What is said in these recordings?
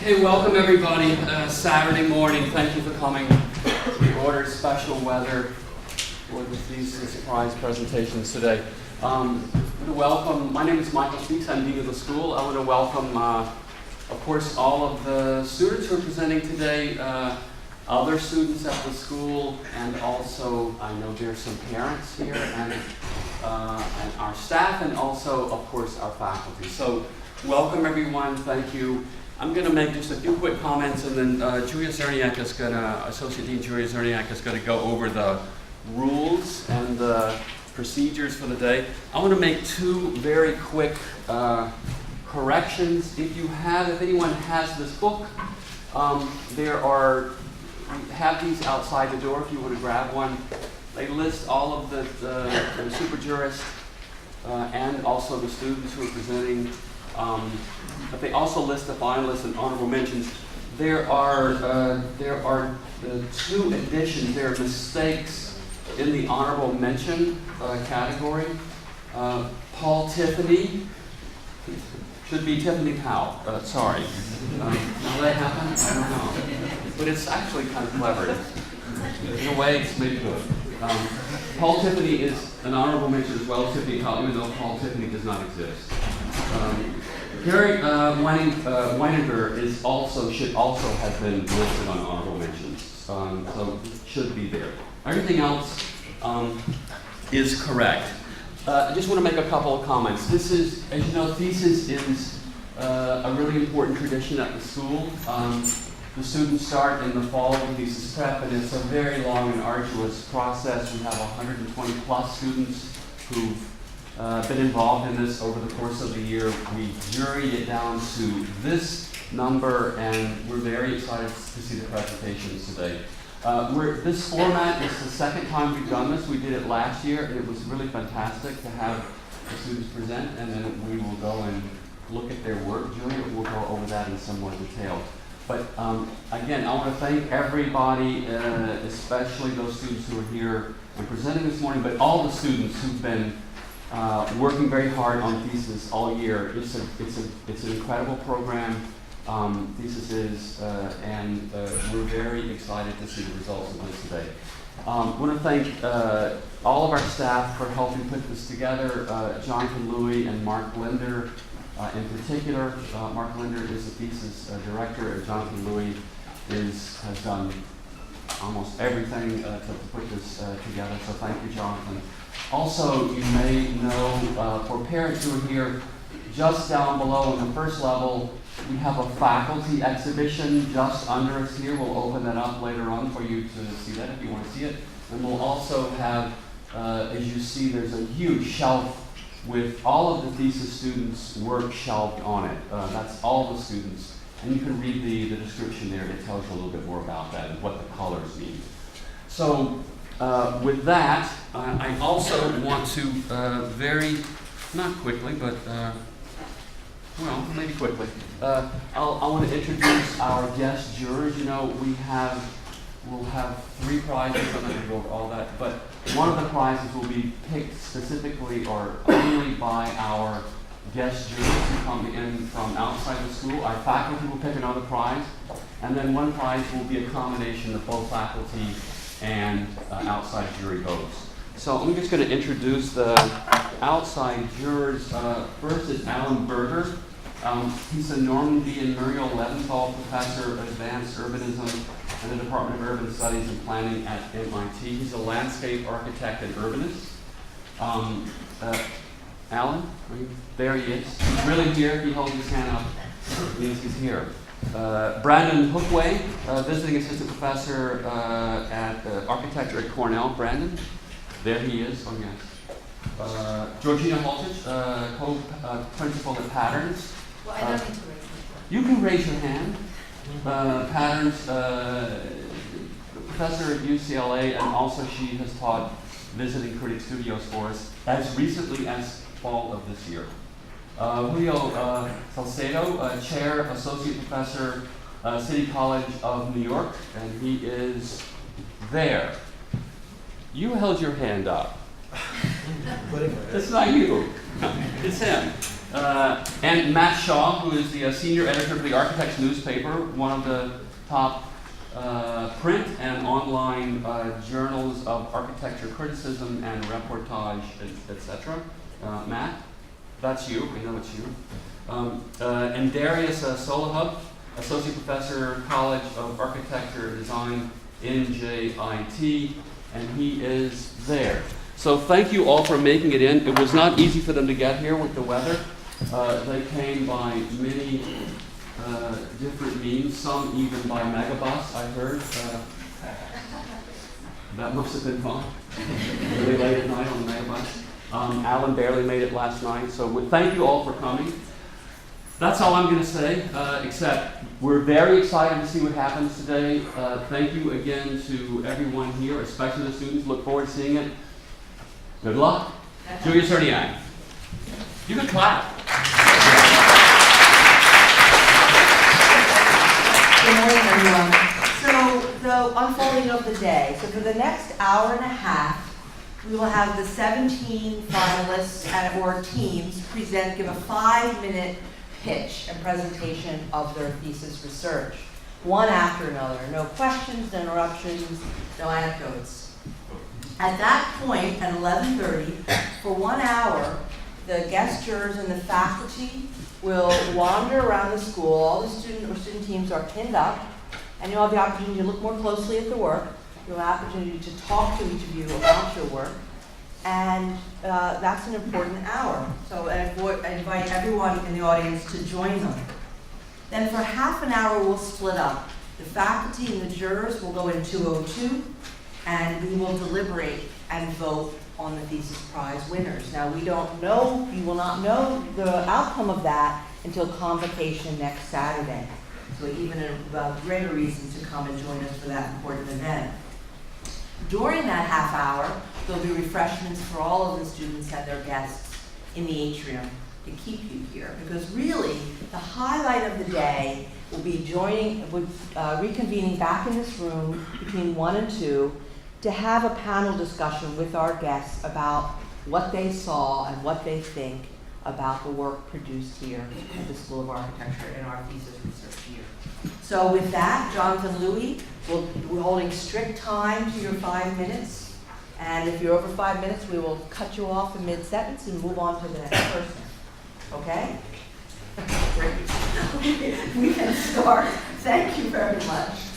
Okay, welcome everybody. Saturday morning. Thank you for coming. We ordered special weather for the thesis prize presentations today. I want to welcome, my name is Michael Speaks, I'm Dean of the school. I want to welcome, of course, all of the students who are presenting today, other students at the school, and also I know there's some parents here, and our staff, and also, of course, our faculty. So, welcome everyone, thank you. I'm going to make just a few quick comments, and then Julia Zerniak is going to, Associate Dean Julia Zerniak is going to go over the rules and the procedures for the day. I want to make two very quick corrections. If anyone has this book, we have these outside the door if you want to grab one. They list all of the super jurists and also the students who are presenting. But they also list the finalists and honorable mentions. There are two additions. There are mistakes in the honorable mention category. Paul Tiffany should be Tiffany Powell. Sorry. Will that happen? I don't know. But it's actually kind of clever. In a way, it's maybe good. Paul Tiffany is an honorable mention as well as Tiffany Powell, even though Paul Tiffany does not exist. Gary Weininger should also have been listed on honorable mentions, so it should be there. Everything else is correct. I just want to make a couple of comments. This is, as you know, Thesis is a really important tradition at the school. The students start in the fall with thesis prep, and it's a very long and arduous process. We have 120 plus students who've been involved in this over the course of the year. We juried it down to this number, and we're very excited to see the presentations today. This format is the second time we've done this. We did it last year, and it was really fantastic to have the students present, and then we will go and look at their work. Julia will go over that in some more detail. But again, I want to thank everybody, especially those students who are here and presenting this morning, but all the students who've been working very hard on Thesis all year. It's an incredible program. Thesis is, and we're very excited to see the results of this today. I want to thank all of our staff for helping put this together. Jonathan Louie and Mark Linder in particular. Mark Linder is the Thesis director, and Jonathan Louie has done almost everything to put this together. So thank you, Jonathan. Also, you may know, for parents who are here, just down below in the first level, we have a faculty exhibition just under us here. We'll open that up later on for you to see that if you want to see it. And we'll also have, as you see, there's a huge shelf with all of the Thesis students' work shelved on it. That's all the students. And you can read the description there. It tells you a little bit more about that and what the colors mean. So, with that, I also want to not quickly, but well, maybe quickly. I want to introduce our guest jurors. You know, we'll have 3 prizes. I'm not going to go over all that, but one of the prizes will be picked specifically or only by our guest jurors who come in from outside the school. Our faculty will pick another prize, and then one prize will be a combination of both faculty and outside jury votes. So I'm just going to introduce the outside jurors. First is Alan Berger. He's a Norman B. and Muriel Leventhal Professor of Advanced Urbanism in the Department of Urban Studies and Planning at MIT. He's a landscape architect and urbanist. Alan, there he is. He's really here. If he holds his hand up, it means he's here. Brandon Hookway, visiting assistant professor at architecture at Cornell. Brandon, there he is. Oh yes. Georgina Holtich, co-principal at Patterns. Well, I don't need to raise my hand. You can raise your hand. Patterns, professor at UCLA, and also she has taught visiting critic studios for us as recently as fall of this year. Julio Salcedo, chair, associate professor, City College of New York, and he is there. You held your hand up. It's not you, it's him. And Matt Shaw, who is the senior editor of the Architects newspaper, one of the top print and online journals of architecture criticism and reportage, etc. Matt, that's you. I know it's you. And Darius Solahub, associate professor, College of Architecture and Design, NJIT, and he is there. So thank you all for making it in. It was not easy for them to get here with the weather. They came by many different means, some even by megabus, I heard. That must have been fun. Really late at night on the megabus. Alan barely made it last night, so thank you all for coming. That's all I'm going to say, except we're very excited to see what happens today. Thank you again to everyone here, especially the students. Look forward to seeing it. Good luck. Julia Cerniak. You can clap. Good morning, everyone. So, the unfolding of the day. So for the next hour and a half, we will have the 17 finalists or teams give a 5-minute pitch and presentation of their thesis research, one after another. No questions, no interruptions, no anecdotes. At that point, at 11:30, for 1 hour, the guest jurors and the faculty will wander around the school. All the student teams are pinned up, and you'll have the opportunity to look more closely at the work. You'll have the opportunity to talk to each of you about your work, and that's an important hour. So I invite everyone in the audience to join them. Then for half an hour, we'll split up. The faculty and the jurors will go in 202, and we will deliberate and vote on the thesis prize winners. Now, you will not know the outcome of that until convocation next Saturday. So even a greater reason to come and join us for that important event. During that half hour, there'll be refreshments for all of the students and their guests in the atrium to keep you here. Because really, the highlight of the day will be reconvening back in this room between 1 and 2 to have a panel discussion with our guests about what they saw and what they think about the work produced here at the School of Architecture in our thesis research year. So with that, Jonathan Louie, we're holding strict time to your 5 minutes. And if you're over 5 minutes, we will cut you off in mid-sentence and move on to the next person. Okay? Great. We can start. Thank you very much.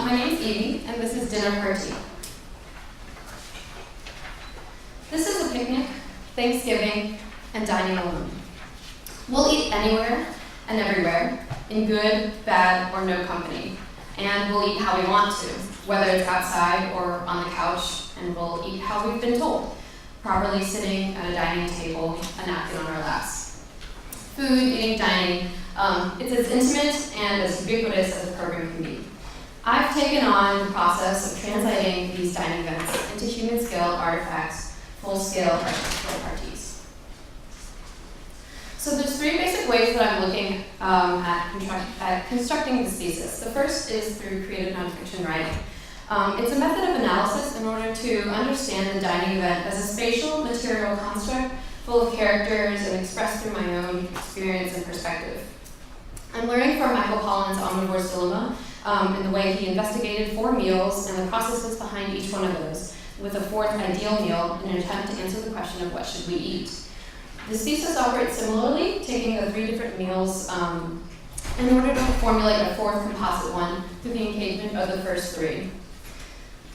My name is Evie, and this is dinner party. This is a picnic, Thanksgiving, and dining alone. We'll eat anywhere and everywhere, in good, bad, or no company. And we'll eat how we want to, whether it's outside or on the couch, and we'll eat how we've been told, properly sitting at a dining table, a napkin on our laps. Food, eating, dining, it's as intimate and as ubiquitous as a program can be. I've taken on the process of translating these dining events into human-scale artifacts, full-scale architectural parties. So there's 3 basic ways that I'm looking at constructing this thesis. The first is through creative nonfiction writing. It's a method of analysis in order to understand the dining event as a spatial material construct full of characters and expressed through my own experience and perspective. I'm learning from Michael Pollan's Omnivore's Dilemma in the way he investigated 4 meals and the processes behind each one of those, with a 4th ideal meal in an attempt to answer the question of what should we eat. This thesis operates similarly, taking the 3 different meals in order to formulate a 4th composite one through the engagement of the first 3.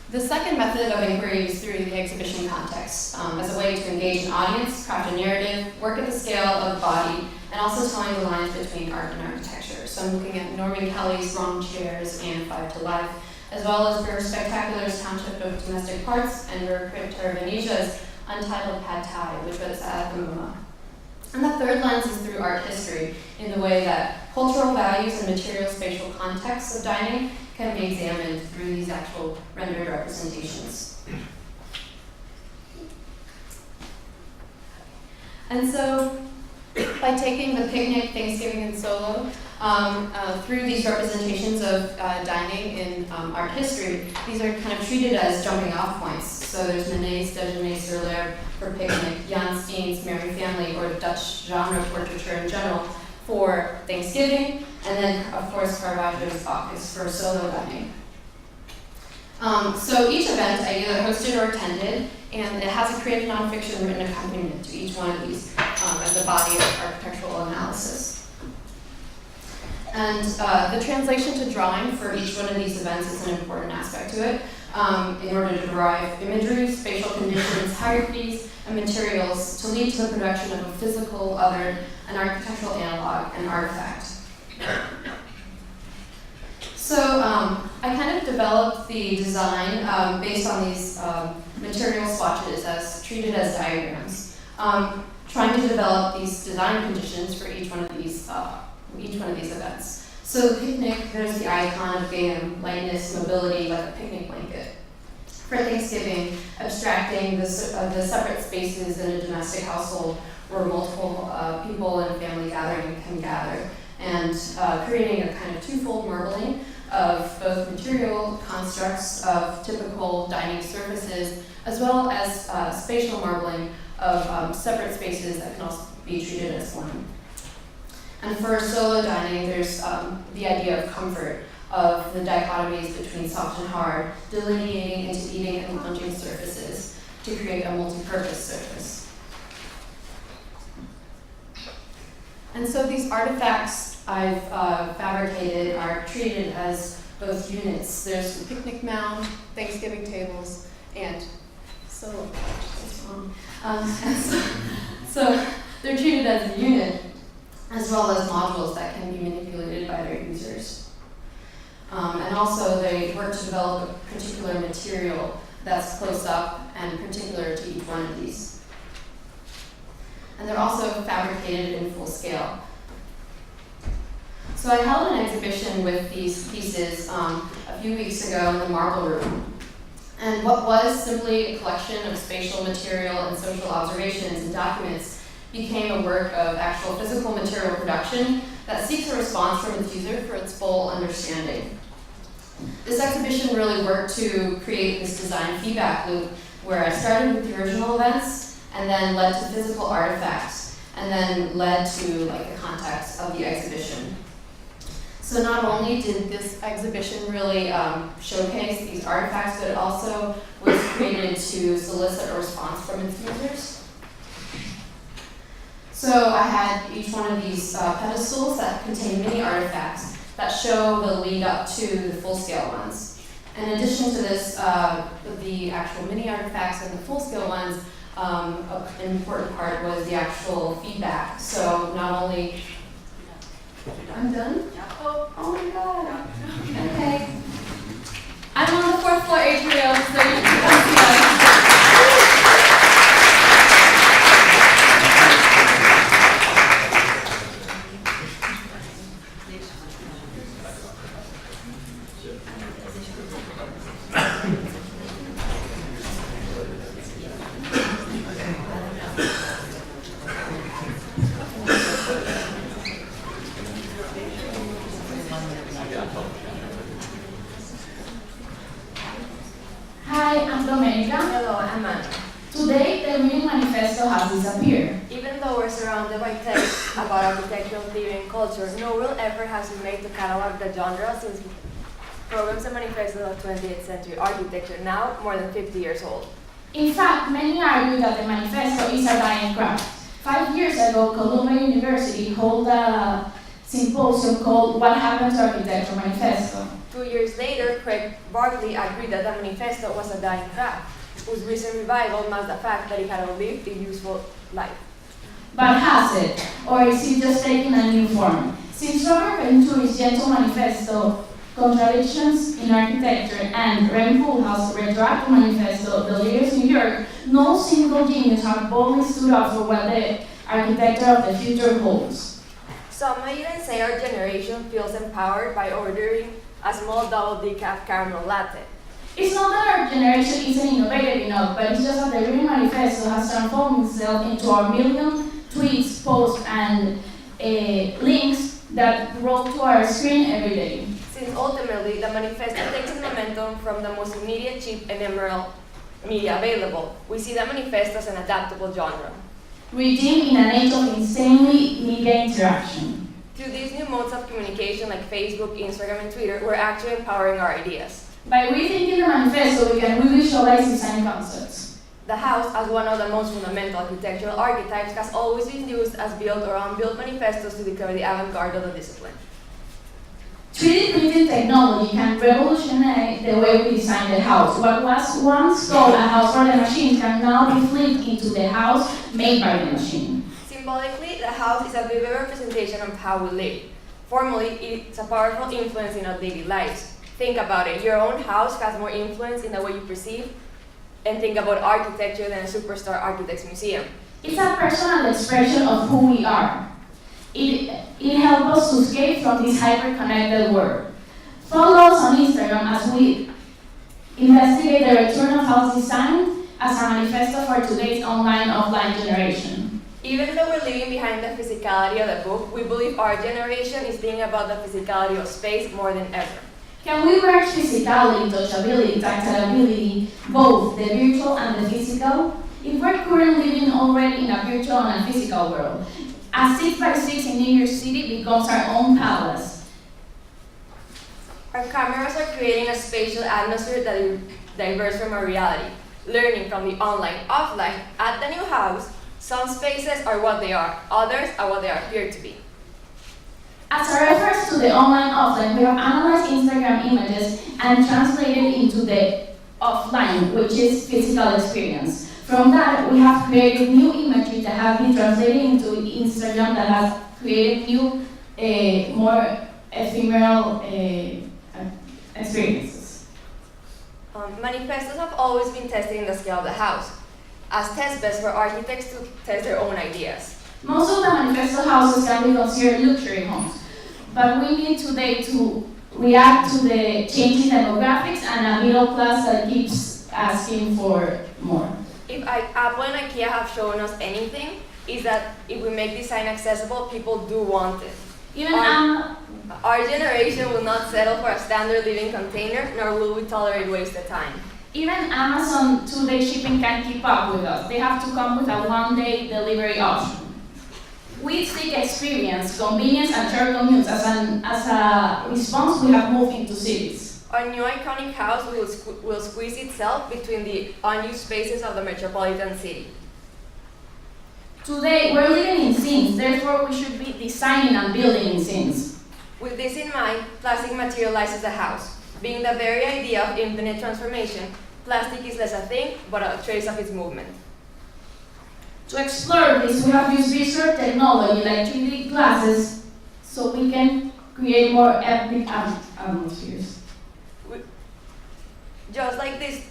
The second method of inquiry is through the exhibition context, as a way to engage an audience, craft a narrative, work at the scale of the body, and also telling the lines between art and architecture. So I'm looking at Norman Kelly's Wrong Chairs and 5 to Life, as well as for Spectacular's Township of Domestic Parts and for Venetia's Untitled Pad Thai, which was at the MoMA. And the third lens is through art history, in the way that cultural values and material spatial contexts of dining can be examined through these actual rendered representations. And so by taking the picnic, Thanksgiving, and solo through these representations of dining in art history, these are kind of treated as jumping off points. So there's Manet's Déjeuner sur l'herbe for picnic, Jan Steen's Merry Family, or Dutch genre portraiture in general for Thanksgiving, and then of course Caravaggio's Bacchus for solo dining. So each event I either hosted or attended, and it has a creative nonfiction written accompaniment to each one of these as a body of architectural analysis. And the translation to drawing for each one of these events is an important aspect to it, in order to derive imagery, spatial conditions, hierarchies, and materials to lead to the production of a physical, other, an architectural analog, and artifact. So I kind of developed the design based on these material swatches as treated as diagrams, trying to develop these design conditions for each one of these events. So the picnic, there's the icon of game, lightness, mobility, like a picnic blanket. For Thanksgiving, abstracting the separate spaces in a domestic household where multiple people in a family gathering can gather, and creating a kind of twofold marbling of both material constructs of typical dining surfaces, as well as spatial marbling of separate spaces that can also be treated as one. And for solo dining, there's the idea of comfort, of the dichotomies between soft and hard, delineating into eating and lounging surfaces to create a multi-purpose surface. And so these artifacts I've fabricated are treated as both units. There's the picnic mound, Thanksgiving tables, and so they're treated as a unit, as well as modules that can be manipulated by their users. And also they work to develop a particular material that's close up and particular to each one of these. And they're also fabricated in full scale. So I held an exhibition with these pieces a few weeks ago in the Marble Room. And what was simply a collection of spatial material and social observations and documents became a work of actual physical material production that seeks a response from its user for its full understanding. This exhibition really worked to create this design feedback loop where I started with the original events and then led to physical artifacts and then led to the context of the exhibition. So not only did this exhibition really showcase these artifacts, but it also was created to solicit a response from its users. So I had each one of these pedestals that contain mini artifacts that show the lead up to the full-scale ones. In addition to this, the actual mini artifacts and the full-scale ones, an important part was the actual feedback. So not only, I'm done? Oh my God. Okay. I'm on the 4th floor atrium, so you can come see us. Even though we're surrounded by texts about architectural theory and culture, no real effort has been made to catalog the genre since programs and manifestos of 20th century architecture, now more than 50 years old. In fact, many argue that the manifesto is a dying craft. 5 years ago, Columbia University held a symposium called What Happened to Architecture Manifesto. 2 years later, Craig Barkley agreed that the manifesto was a dying craft, whose recent revival masked the fact that it had outlived a useful life. But has it? Or is it just taking a new form? Since Robert Venturi's Gentle Manifesto, Contradictions in Architecture, and Rem Koolhaas' Retroactive Manifesto, The Leaders in New York, no single genius has boldly stood up for what the architecture of the future holds. Some may even say our generation feels empowered by ordering a small double decaf caramel latte. It's not that our generation isn't innovative enough, but it's just that the Green Manifesto has transformed itself into our tweets, posts, and links that roll to our screen every day. Since ultimately, the manifesto takes its momentum from the most immediate, cheap, and ephemeral media available, we see the manifesto as an adaptable genre. Redeemed in an age of insanely media interaction. Through these new modes of communication like Facebook, Instagram, and Twitter, we're actually empowering our ideas. By rethinking the manifesto, we can revisualize design concepts. The house, as one of the most fundamental architectural archetypes, has always been used as built or unbuilt manifestos to declare the avant-garde of the discipline. 3D printing technology can revolutionize the way we design the house. What was once called a house for the machine can now be flipped into the house made by the machine. Symbolically, the house is a vivid representation of how we live. Formally, it's a powerful influence in our daily lives. Think about it. Your own house has more influence in the way you perceive and think about architecture than a superstar architect's museum. It's a personal expression of who we are. It helps us to escape from this hyper-connected world. Follow us on Instagram as we investigate the return of house design as a manifesto for today's online-offline generation. Even though we're leaving behind the physicality of the book, we believe our generation is thinking about the physicality of space more than ever. Can we merge physicality, touchability, tactility, both the virtual and the physical? If we're currently living already in a virtual and a physical world, a 6x6 in New York City becomes our own palace. Our cameras are creating a spatial atmosphere that is diverse from our reality. Learning from the online, offline, at the new house, some spaces are what they are, others are what they appear to be. As a reference to the online, offline, we have analyzed Instagram images and translated into the offline, which is physical experience. From that, we have created new imagery that have been translated into Instagram that has created new, more ephemeral experiences. Manifestos have always been testing the scale of the house, as testbeds for architects to test their own ideas. Most of the manifesto houses can be considered luxury homes, but we need today to react to the changing demographics and a middle class that keeps asking for more. If Apple and IKEA have shown us anything, is that if we make design accessible, people do want it. Even Our generation will not settle for a standard living container, nor will we tolerate wasted time. Even Amazon 2-day shipping can't keep up with us. They have to come with a 1-day delivery option. We seek experience, convenience, and short commutes. As a response, we have moved into cities. Our new iconic house will squeeze itself between the unused spaces of the metropolitan city. Today, we're living in scenes, therefore we should be designing and building in scenes. With this in mind, plastic materializes the house. Being the very idea of infinite transformation, plastic is less a thing, but a trace of its movement. To explore this, we have used visual technology like 3D glasses so we can create more epic atmospheres. Just like this.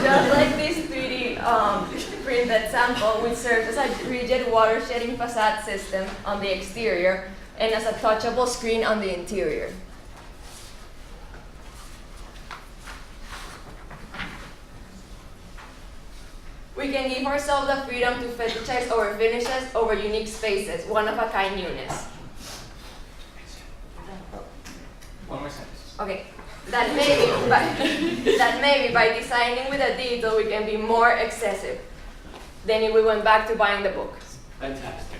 Just like this 3D printed sample, which serves as a rigid water-shedding facade system on the exterior and as a touchable screen on the interior. We can give ourselves the freedom to fetishize our finishes over unique spaces, one-of-a-kind newness. One more sentence. Okay, that maybe by designing with a digital we can be more excessive than if we went back to buying the book. Fantastic.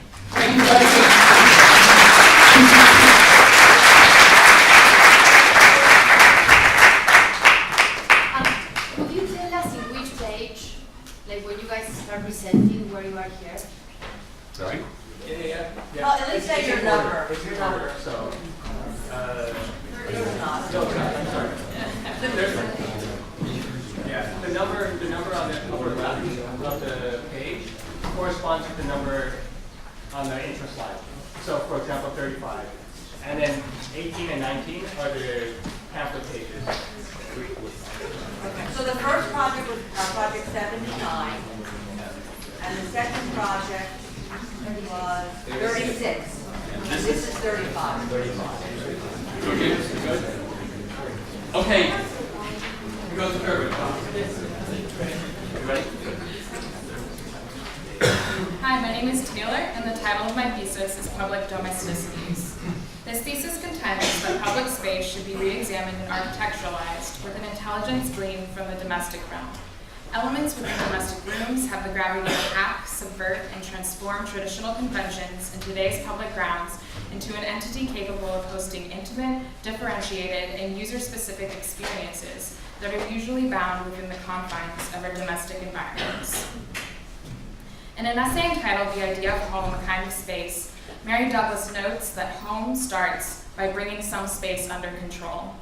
Could you tell us in which page, like when you guys start presenting, where you are here? Sorry? Yeah. Well, at least say your number. It's your number, so. It's not. No, I'm sorry. Yeah, the number on the upper left of the page corresponds to the number on the intro slide. So, for example, 35. And then 18 and 19 are the pamphlet pages. Okay, so the first project was project 79, and the second project was 36. This is 35. Okay. go through everything. You ready? Hi, my name is Taylor, and the title of my thesis is Public Domesticities. This thesis contends that public space should be re-examined and architecturalized with an intelligence gleaned from the domestic realm. Elements within domestic rooms have the gravity to hack, subvert, and transform traditional conventions in today's public grounds into an entity capable of hosting intimate, differentiated, and user-specific experiences that are usually bound within the confines of our domestic environments. In an essay entitled The Idea of Home, a Kind of Space, Mary Douglas notes that home starts by bringing some space under control.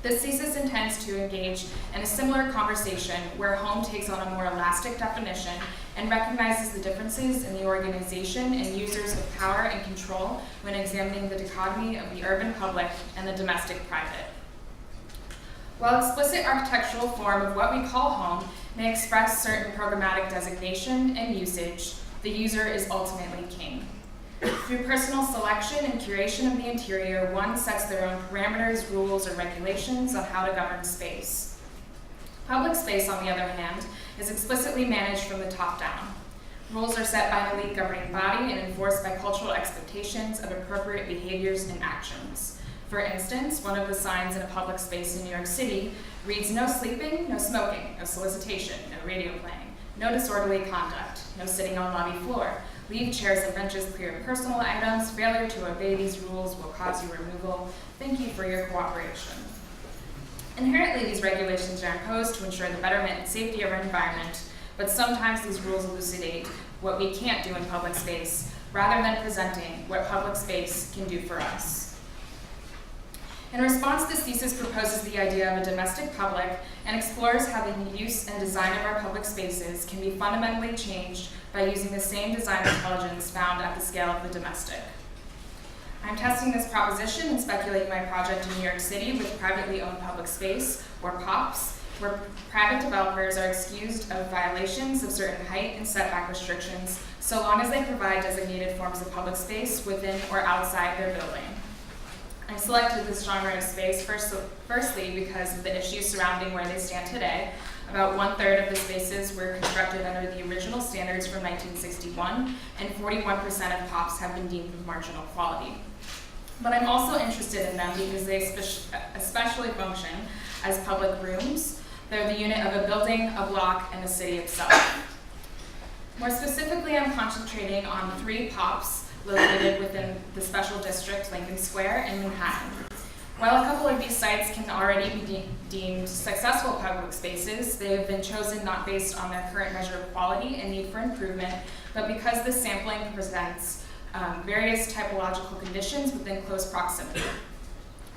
This thesis intends to engage in a similar conversation where home takes on a more elastic definition and recognizes the differences in the organization and users of power and control when examining the dichotomy of the urban public and the domestic private. While explicit architectural form of what we call home may express certain programmatic designation and usage, the user is ultimately king. Through personal selection and curation of the interior, one sets their own parameters, rules, or regulations on how to govern space. Public space, on the other hand, is explicitly managed from the top down. Rules are set by an elite governing body and enforced by cultural expectations of appropriate behaviors and actions. For instance, one of the signs in a public space in New York City reads no sleeping, no smoking, no solicitation, no radio playing, no disorderly conduct, no sitting on lobby floor, leave chairs and benches clear of personal items, failure to obey these rules will cause your removal, thank you for your cooperation. Inherently, these regulations are imposed to ensure the betterment and safety of our environment, but sometimes these rules elucidate what we can't do in public space, rather than presenting what public space can do for us. In response, this thesis proposes the idea of a domestic public and explores how the use and design of our public spaces can be fundamentally changed by using the same design intelligence found at the scale of the domestic. I'm testing this proposition and speculating my project in New York City with privately owned public space, or POPs, where private developers are excused of violations of certain height and setback restrictions, so long as they provide designated forms of public space within or outside their building. I selected this genre of space firstly because of the issues surrounding where they stand today. About 1/3 of the spaces were constructed under the original standards from 1961, and 41% of POPs have been deemed of marginal quality. But I'm also interested in them because they especially function as public rooms. They're the unit of a building, a block, and the city itself. More specifically, I'm concentrating on 3 POPs located within the special district, Lincoln Square, in Manhattan. While a couple of these sites can already be deemed successful public spaces, they have been chosen not based on their current measure of quality and need for improvement, but because this sampling presents various typological conditions within close proximity.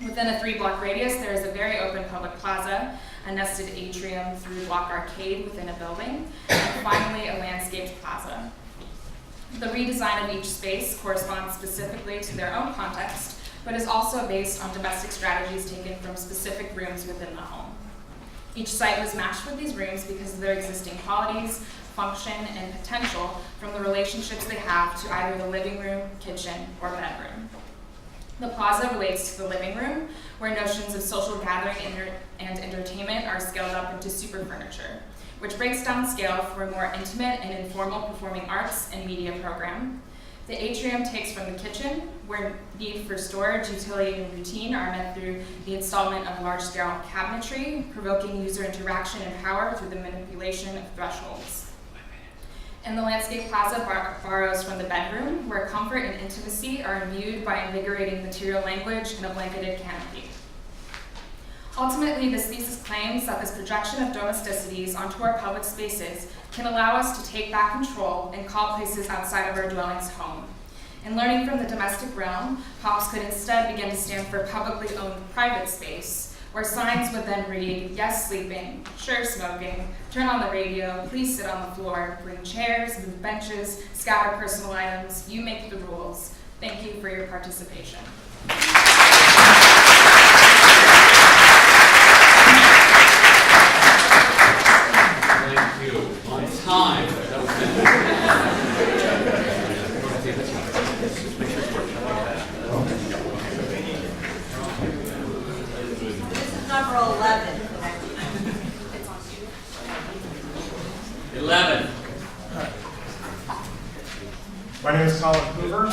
Within a 3-block radius, there is a very open public plaza, a nested atrium through block arcade within a building, and finally a landscaped plaza. The redesign of each space corresponds specifically to their own context, but is also based on domestic strategies taken from specific rooms within the home. Each site was matched with these rooms because of their existing qualities, function, and potential from the relationships they have to either the living room, kitchen, or bedroom. The plaza relates to the living room, where notions of social gathering and entertainment are scaled up into super furniture, which breaks down scale for a more intimate and informal performing arts and media program. The atrium takes from the kitchen, where need for storage, utility, and routine are met through the installment of large-scale cabinetry, provoking user interaction and power through the manipulation of thresholds. And the landscape plaza borrows from the bedroom, where comfort and intimacy are imbued by invigorating material language and a blanketed canopy. Ultimately, this thesis claims that this projection of domesticities onto our public spaces can allow us to take back control and call places outside of our dwellings home. In learning from the domestic realm, POPs could instead begin to stand for publicly owned private space, where signs would then read, yes sleeping, sure smoking, turn on the radio, please sit on the floor, bring chairs, move benches, scatter personal items, you make the rules. Thank you for your participation. Thank you. On time. This is number 11. 11th. My name is Colin Hoover,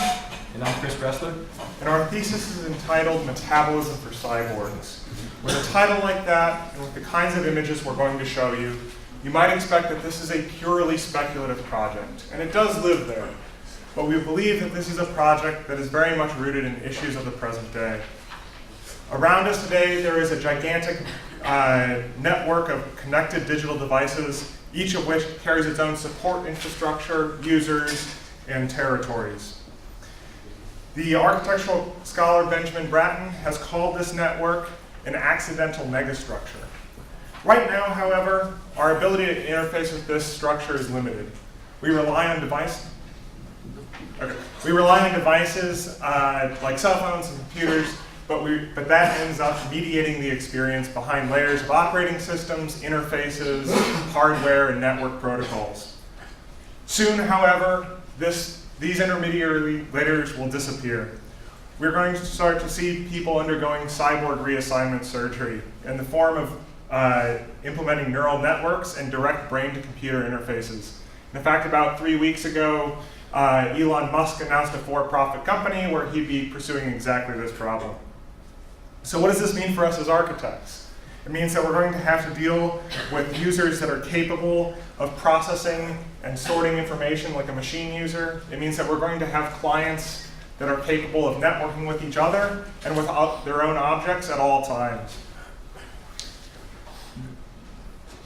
And I'm Chris Bressler. and our thesis is entitled Metabolism for Cyborgs. With a title like that, and with the kinds of images we're going to show you, you might expect that this is a purely speculative project, and it does live there. But we believe that this is a project that is very much rooted in issues of the present day. Around us today, there is a gigantic network of connected digital devices, each of which carries its own support infrastructure, users, and territories. The architectural scholar Benjamin Bratton has called this network an accidental megastructure. Right now, however, our ability to interface with this structure is limited. We rely on devices like cell phones and computers, but that ends up mediating the experience behind layers of operating systems, interfaces, hardware, and network protocols. Soon, however, these intermediary layers will disappear. We're going to start to see people undergoing cyborg reassignment surgery in the form of implementing neural networks and direct brain-to-computer interfaces. In fact, about 3 weeks ago, Elon Musk announced a for-profit company where he'd be pursuing exactly this problem. So what does this mean for us as architects? It means that we're going to have to deal with users that are capable of processing and sorting information like a machine user. It means that we're going to have clients that are capable of networking with each other and with their own objects at all times.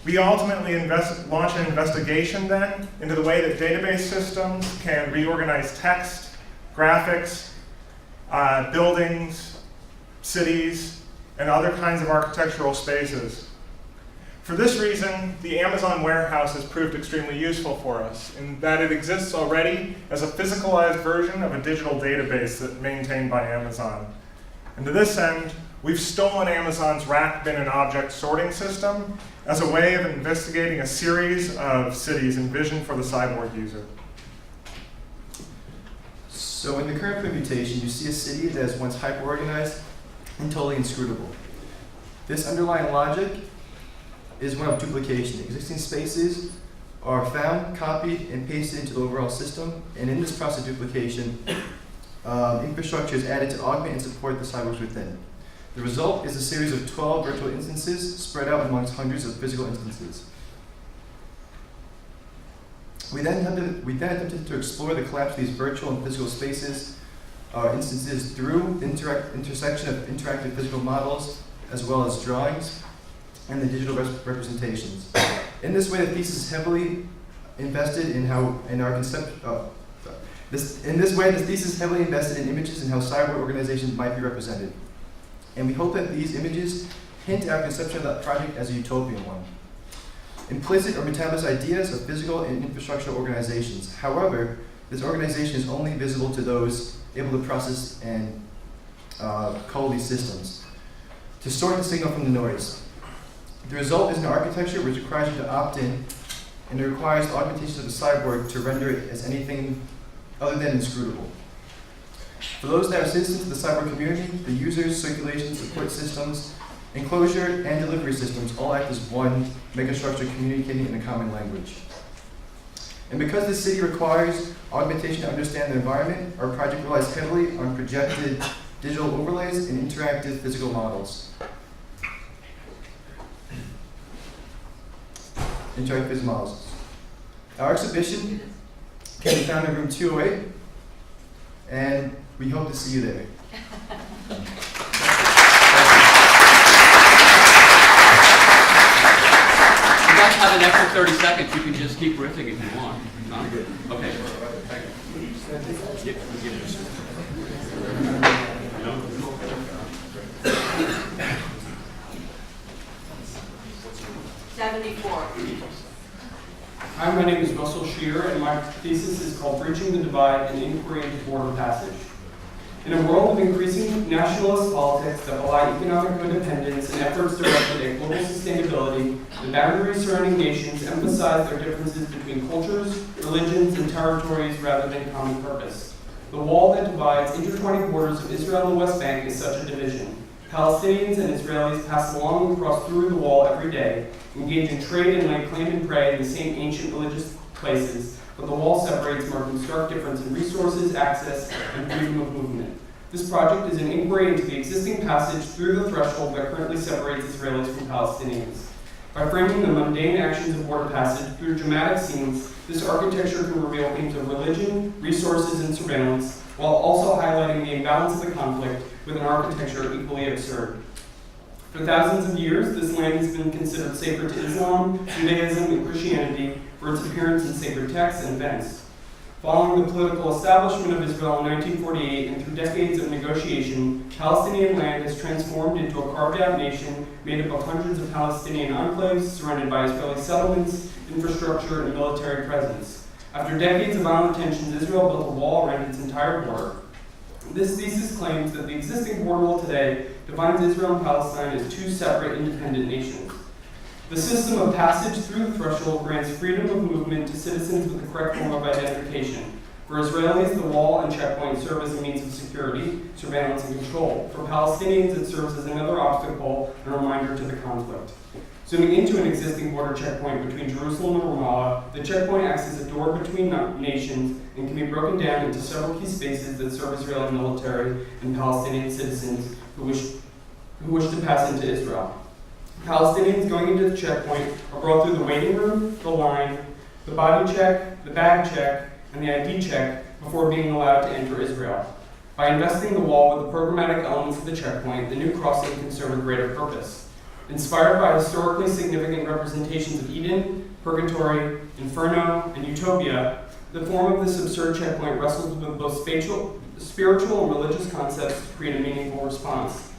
We ultimately launch an investigation then into the way that database systems can reorganize text, graphics, buildings, cities, and other kinds of architectural spaces. For this reason, the Amazon warehouse has proved extremely useful for us in that it exists already as a physicalized version of a digital database that's maintained by Amazon. And to this end, we've stolen Amazon's rack bin and object sorting system as a way of investigating a series of cities envisioned for the cyborg user. So in the current permutation, you see a city that is once hyper-organized and totally inscrutable. This underlying logic is one of duplication. Existing spaces are found, copied, and pasted into the overall system, and in this process of duplication, infrastructure is added to augment and support the cyborgs within. The result is a series of 12 virtual instances spread out amongst hundreds of physical instances. We then attempted to explore the collapse of these virtual and physical spaces instances through intersection of interactive physical models as well as drawings and the digital representations. In this way, the thesis is heavily invested in images and how cyber organizations might be represented. And we hope that these images hint at our conception of that project as a utopian one. Implicit or metabolized ideas of physical and infrastructural organizations. However, this organization is only visible to those able to process and code these systems, to sort the signal from the noise. The result is an architecture which requires you to opt in, and it requires the augmentation of the cyborg to render it as anything other than inscrutable. For those that are citizens of the cyber community, the users, circulation, support systems, enclosure, and delivery systems all act as one megastructure communicating in a common language. And because this city requires augmentation to understand the environment, our project relies heavily on projected digital overlays and interactive physical models. Interactive physical models. Our exhibition can be found in room 208, and we hope to see you there. You guys have an extra 30 seconds. You can just keep riffing if you want. No? Okay. Hi, my name is Russell Shear, and my thesis is called Bridging the Divide: An Inquiry into Border Passage. In a world of increasing nationalist politics that belie economic independence and efforts directed at global sustainability, the boundaries surrounding nations emphasize their differences between cultures, religions, and territories rather than common purpose. The wall that divides intertwining borders of Israel and the West Bank is such a division. Palestinians and Israelis pass along and cross through the wall every day, engage in trade and lay claim and pray in the same ancient religious places, but the wall separates, marking stark difference in resources, access, and freedom of movement. This project is an inquiry into the existing passage through the threshold that currently separates Israelis from Palestinians. By framing the mundane actions of border passage through dramatic scenes, this architecture can reveal themes of religion, resources, and surveillance, while also highlighting the imbalance of the conflict with an architecture equally absurd. For thousands of years, this land has been considered sacred to Islam, Judaism, and Christianity for its appearance in sacred texts and events. Following the political establishment of Israel in 1948 and through decades of negotiation, Palestinian land has transformed into a carved-out nation made up of hundreds of Palestinian enclaves surrounded by Israeli settlements, infrastructure, and military presence. After decades of violent tensions, Israel built a wall around its entire border. This thesis claims that the existing border wall today defines Israel and Palestine as two separate, independent nations. The system of passage through the threshold grants freedom of movement to citizens with the correct form of identification. For Israelis, the wall and checkpoint serve as a means of security, surveillance, and control. For Palestinians, it serves as another obstacle and reminder to the conflict. Zooming into an existing border checkpoint between Jerusalem and Ramallah, the checkpoint acts as a door between nations and can be broken down into several key spaces that serve Israeli military and Palestinian citizens who wish to pass into Israel. Palestinians going into the checkpoint are brought through the waiting room, the line, the body check, the bag check, and the ID check before being allowed to enter Israel. By investing the wall with the programmatic elements of the checkpoint, the new crossing can serve a greater purpose. Inspired by historically significant representations of Eden, Purgatory, Inferno, and Utopia, the form of this absurd checkpoint wrestles with both spiritual and religious concepts to create a meaningful response.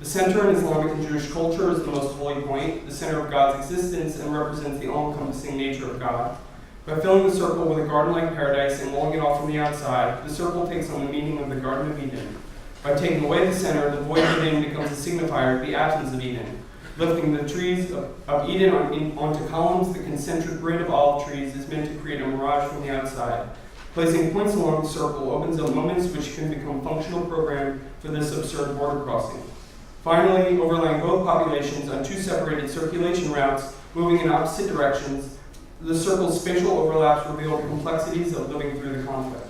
The center in Islamic and Jewish culture is the most holy point, the center of God's existence, and represents the all-encompassing nature of God. By filling the circle with a garden-like paradise and walling it off from the outside, the circle takes on the meaning of the Garden of Eden. By taking away the center, the void within becomes a signifier of the absence of Eden. Lifting the trees of Eden onto columns, the concentric grid of olive trees is meant to create a mirage from the outside. Placing points along the circle opens up moments which can become functional program for this absurd border crossing. Finally, overlaying both populations on two separated circulation routes moving in opposite directions, the circle's spatial overlaps reveal the complexities of living through the conflict.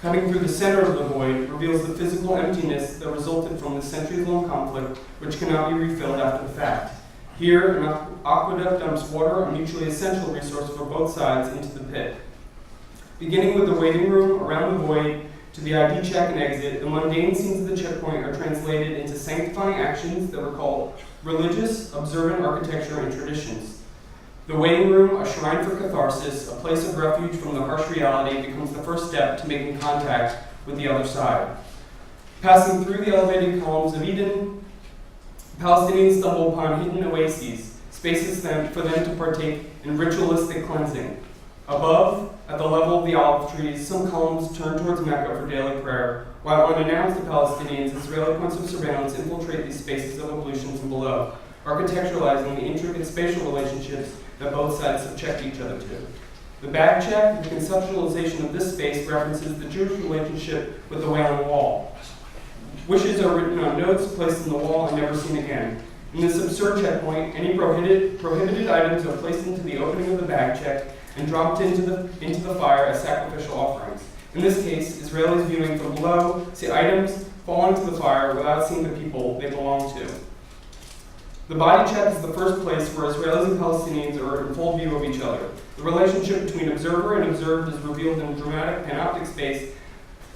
Cutting through the center of the void reveals the physical emptiness that resulted from the centuries-long conflict, which cannot be refilled after the fact. Here, an aqueduct dumps water, a mutually essential resource for both sides, into the pit. Beginning with the waiting room around the void to the ID check and exit, the mundane scenes of the checkpoint are translated into sanctifying actions that recall religious, observant architecture and traditions. The waiting room, a shrine for catharsis, a place of refuge from the harsh reality, becomes the first step to making contact with the other side. Passing through the elevated columns of Eden, Palestinians stumble upon hidden oases, spaces for them to partake in ritualistic cleansing. Above, at the level of the olive trees, some columns turn towards Mecca for daily prayer, while unannounced to Palestinians, Israeli points of surveillance infiltrate these spaces of ablution from below, architecturalizing the intricate spatial relationships that both sides subject each other to. The bag check, the conceptualization of this space, references the Jewish relationship with the Wailing Wall. Wishes are written on notes placed in the wall and never seen again. In this absurd checkpoint, any prohibited items are placed into the opening of the bag check and dropped into the fire as sacrificial offerings. In this case, Israelis viewing from below see items fall into the fire without seeing the people they belong to. The body check is the first place where Israelis and Palestinians are in full view of each other. The relationship between observer and observed is revealed in a dramatic panoptic space,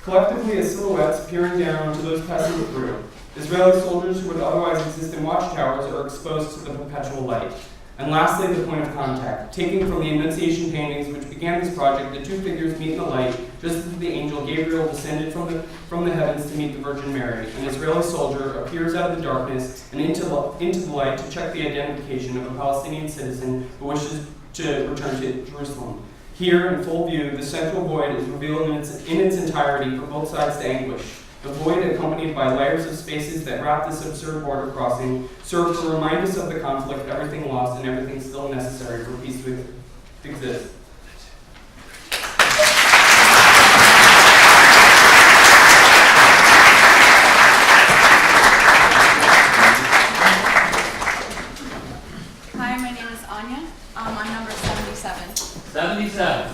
collectively as silhouettes peering down to those passing through. Israeli soldiers who would otherwise exist in watchtowers are exposed to the perpetual light. And lastly, the point of contact. Taking from the Annunciation paintings which began this project, the two figures meet in the light, just as the angel Gabriel descended from the heavens to meet the Virgin Mary. An Israeli soldier appears out of the darkness and into the light to check the identification of a Palestinian citizen who wishes to return to Jerusalem. Here, in full view, the central void is revealed in its entirety for both sides to anguish. The void, accompanied by layers of spaces that wrap this absurd border crossing, serve to remind us of the conflict, everything lost and everything still necessary for peace to exist. 77.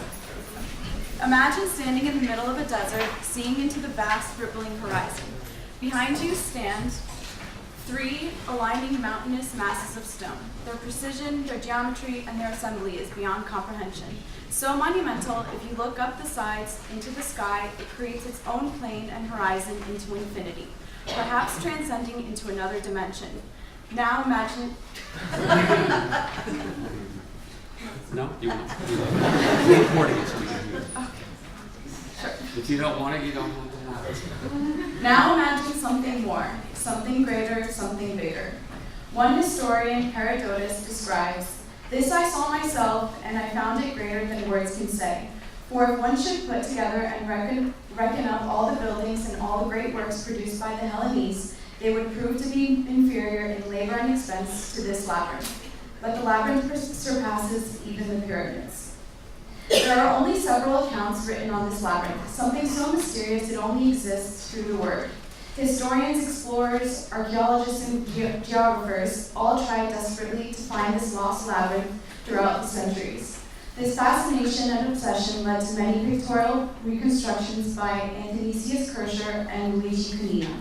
Imagine standing in the middle of a desert, seeing into the vast, rippling horizon. Behind you stand 3 aligning mountainous masses of stone. Their precision, their geometry, and their assembly is beyond comprehension. So monumental, if you look up the sides into the sky, it creates its own plane and horizon into infinity, perhaps transcending into another dimension. Now imagine... No? You want it? We're recording it so we can hear it. Okay. Sure. If you don't want it, you don't have to have it. Now imagine something more, something greater, something bigger. One historian, Herodotus, describes, "This I saw myself, and I found it greater than words can say. For if one should put together and reckon up all the buildings and all the great works produced by the Hellenes, they would prove to be inferior in labor and expense to this labyrinth. But the labyrinth surpasses even the pyramids." There are only several accounts written on this labyrinth, something so mysterious it only exists through the word. Historians, explorers, archaeologists, and geographers all tried desperately to find this lost labyrinth throughout the centuries. This fascination and obsession led to many pictorial reconstructions by Athanasius Kircher and Luigi Canina.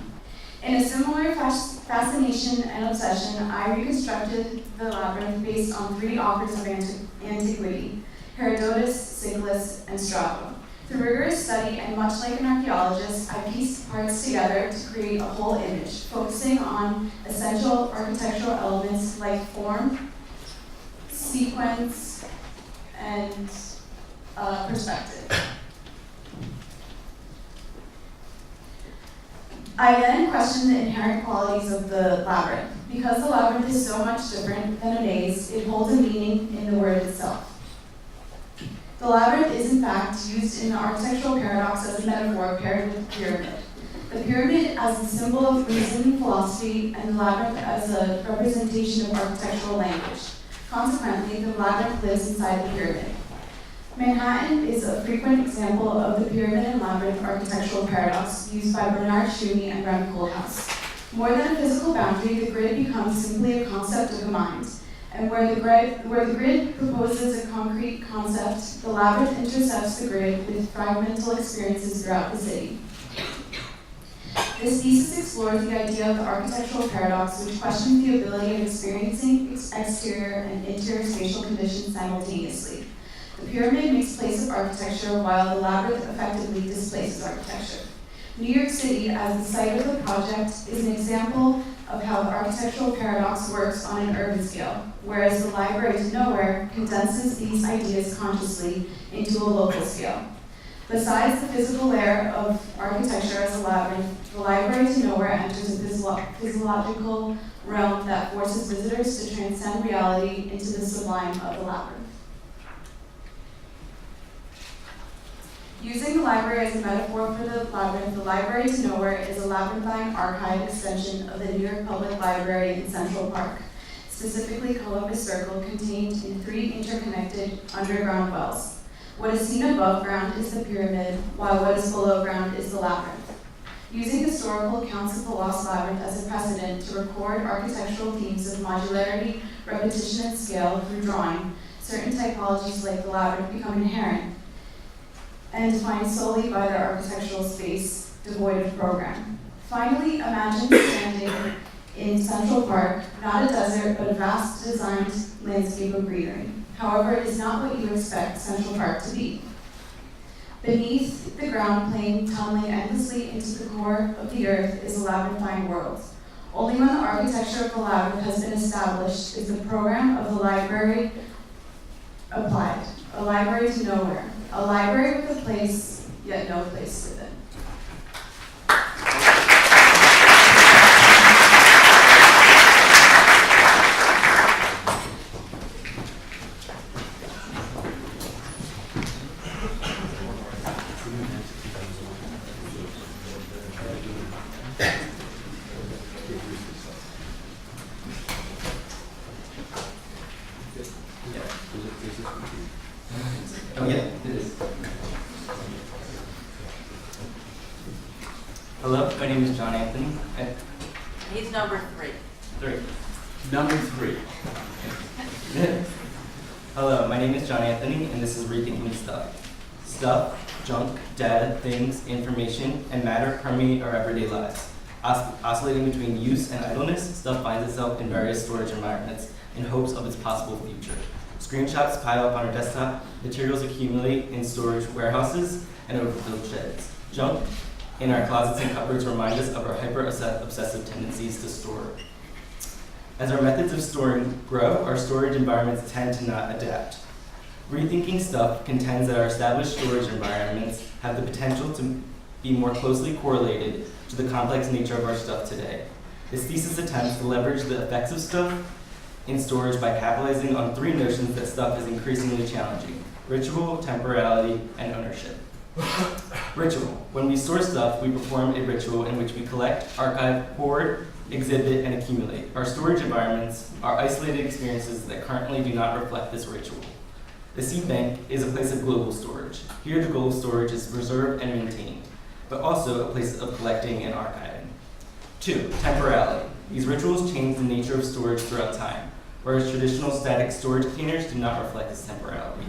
In a similar fascination and obsession, I reconstructed the labyrinth based on 3 authors of antiquity: Herodotus, Cyclus, and Strabo. Through rigorous study, and much like an archaeologist, I pieced parts together to create a whole image, focusing on essential architectural elements like form, sequence, and perspective. I then questioned the inherent qualities of the labyrinth. Because the labyrinth is so much different than a maze, it holds a meaning in the word itself. The labyrinth is in fact used in the architectural paradox as a metaphor paired with the pyramid. The pyramid as a symbol of reason and philosophy, and the labyrinth as a representation of architectural language. Consequently, the labyrinth lives inside the pyramid. Manhattan is a frequent example of the pyramid and labyrinth architectural paradox used by Bernard Schooney and Rem Koolhaas. More than a physical boundary, the grid becomes simply a concept of the mind. And where the grid proposes a concrete concept, the labyrinth intercepts the grid with fragmental experiences throughout the city. This thesis explores the idea of the architectural paradox, which questions the ability of experiencing exterior and interior spatial conditions simultaneously. The pyramid makes place of architecture, while the labyrinth effectively displaces architecture. New York City, as the site of the project, is an example of how the architectural paradox works on an urban scale, whereas the Library to Nowhere condenses these ideas consciously into a local scale. Besides the physical layer of architecture as a labyrinth, the Library to Nowhere enters a physiological realm that forces visitors to transcend reality into the sublime of the labyrinth. Using the library as a metaphor for the labyrinth, the Library to Nowhere is a labyrinthine archive extension of the New York Public Library in Central Park, specifically Columbus Circle, contained in 3 interconnected underground wells. What is seen above ground is the pyramid, while what is below ground is the labyrinth. Using historical accounts of the lost labyrinth as a precedent to record architectural themes of modularity, repetition, and scale through drawing, certain typologies like the labyrinth become inherent and defined solely by their architectural space, devoid of program. Finally, imagine standing in Central Park, not a desert, but a vast designed landscape of greenery. However, it is not what you expect Central Park to be. Beneath the ground plane, tunneling endlessly into the core of the earth, is a labyrinthine world. Only when the architecture of the labyrinth has been established is the program of the library applied. A library to nowhere. A library with a place, yet no place within. Oh yeah, it is. Hello, my name is John Anthony. He's number 3. Three. Number 3. Hello, my name is John Anthony, and this is Rethinking Stuff. Stuff, junk, data, things, information, and matter permeate our everyday lives. Oscillating between use and idleness, stuff finds itself in various storage environments in hopes of its possible future. Screenshots pile up on our desktop, materials accumulate in storage warehouses and overfilled sheds. Junk in our closets and cupboards remind us of our hyper-obsessive tendencies to store. As our methods of storing grow, our storage environments tend to not adapt. Rethinking Stuff contends that our established storage environments have the potential to be more closely correlated to the complex nature of our stuff today. This thesis attempts to leverage the effects of stuff in storage by capitalizing on three notions that stuff is increasingly challenging: ritual, temporality, and ownership. Ritual. When we store stuff, we perform a ritual in which we collect, archive, hoard, exhibit, and accumulate. Our storage environments are isolated experiences that currently do not reflect this ritual. The seed bank is a place of global storage. Here, the goal of storage is preserved and maintained, but also a place of collecting and archiving. 2, temporality. These rituals change the nature of storage throughout time, whereas traditional static storage containers do not reflect this temporality.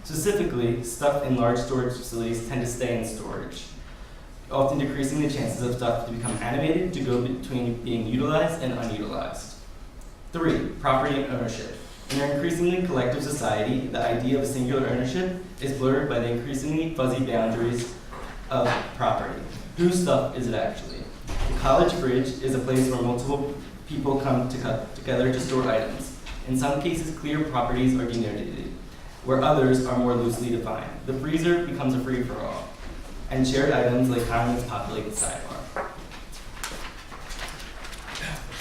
Specifically, stuff in large storage facilities tend to stay in storage, often decreasing the chances of stuff to become animated, to go between being utilized and unutilized. 3, property and ownership. In our increasingly collective society, the idea of a singular ownership is blurred by the increasingly fuzzy boundaries of property. Whose stuff is it actually? The college fridge is a place where multiple people come together to store items. In some cases, clear properties are denoted, where others are more loosely defined. The freezer becomes a free-for-all, and shared items like condiments populate the sidebar.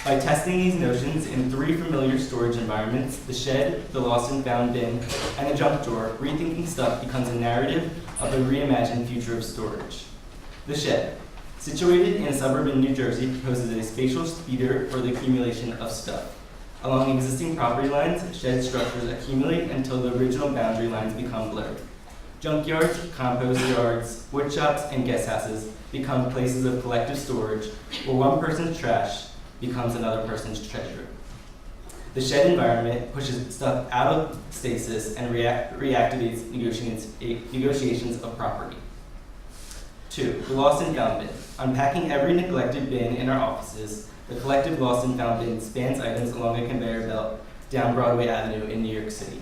By testing these notions in 3 familiar storage environments, the shed, the lost and found bin, and the junk drawer, Rethinking Stuff becomes a narrative of a reimagined future of storage. The shed, situated in a suburb in New Jersey, proposes a spatial feeder for the accumulation of stuff. Along existing property lines, shed structures accumulate until the original boundary lines become blurred. Junkyards, compost yards, wood shops, and guest houses become places of collective storage where one person's trash becomes another person's treasure. The shed environment pushes stuff out of stasis and reactivates negotiations of property. 2, the lost and found bin. Unpacking every neglected bin in our offices, the collective lost and found bin spans items along a conveyor belt down Broadway Avenue in New York City.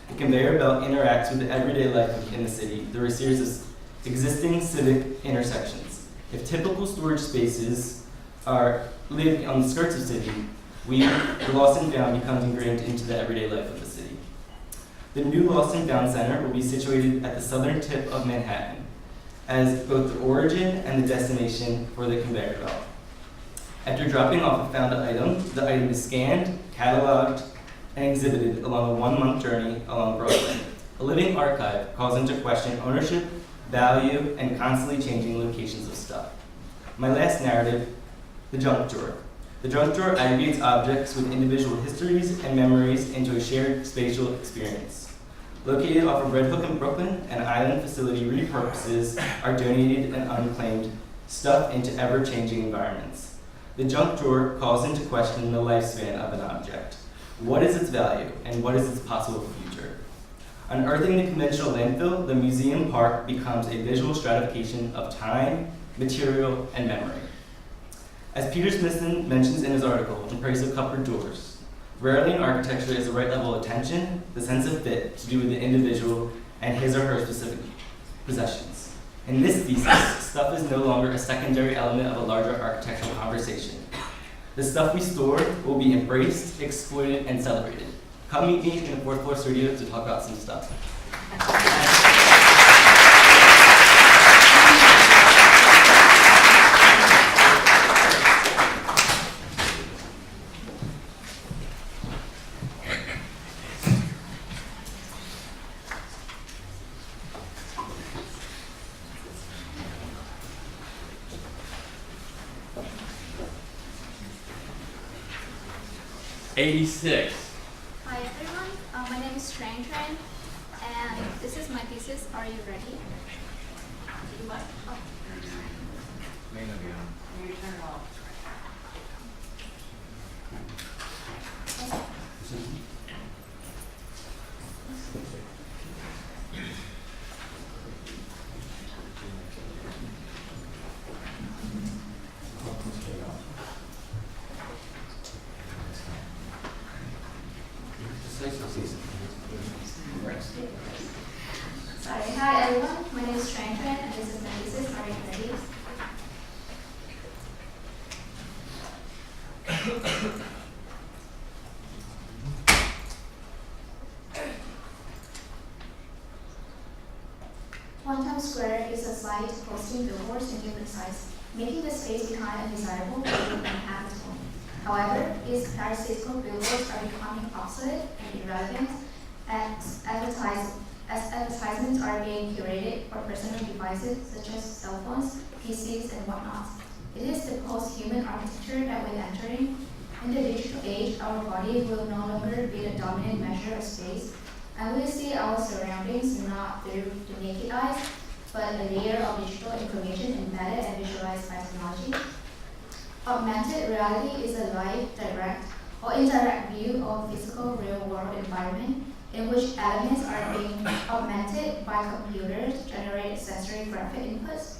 The conveyor belt interacts with the everyday life in the city through a series of existing civic intersections. If typical storage spaces live on the skirts of the city, the lost and found becomes ingrained into the everyday life of the city. The new Lost and Found Center will be situated at the southern tip of Manhattan as both the origin and the destination for the conveyor belt. After dropping off a found item, the item is scanned, cataloged, and exhibited along a 1-month journey along Broadway. A living archive calls into question ownership, value, and constantly changing locations of stuff. My last narrative, the junk drawer. The junk drawer aggregates objects with individual histories and memories into a shared spatial experience. Located off of Red Hook in Brooklyn, an island facility repurposes our donated and unclaimed stuff into ever-changing environments. The junk drawer calls into question the lifespan of an object. What is its value, and what is its possible future? Unearthing the conventional landfill, the museum park becomes a visual stratification of time, material, and memory. As Peter Smithson mentions in his article, In Praise of Cupboard Doors, rarely in architecture is the right level of attention, the sense of fit, to do with the individual and his or her specific possessions. In this thesis, stuff is no longer a secondary element of a larger architectural conversation. The stuff we store will be embraced, exploited, and celebrated. Come meet me in the 4th floor studio to talk about some stuff. Hi everyone, my name is Train, and this is my thesis. Are you ready? Sorry. Hi everyone. My name is Tran Tran, and this is my thesis, Are You Ready? One Times Square is a site hosting billboards in different sites, making the space behind undesirable and habitable. However, its parasitical billboards are becoming obsolete and irrelevant as advertisements are being curated for personal devices such as cell phones, PCs, and whatnot. It is the post-human architecture that we're entering. In the digital age, our body will no longer be the dominant measure of space, and we see our surroundings not through the naked eyes, but a layer of digital information embedded and visualized by technology. Augmented reality is a live, direct, or indirect view of physical real-world environment in which elements are being augmented by computers to generate sensory graphic inputs.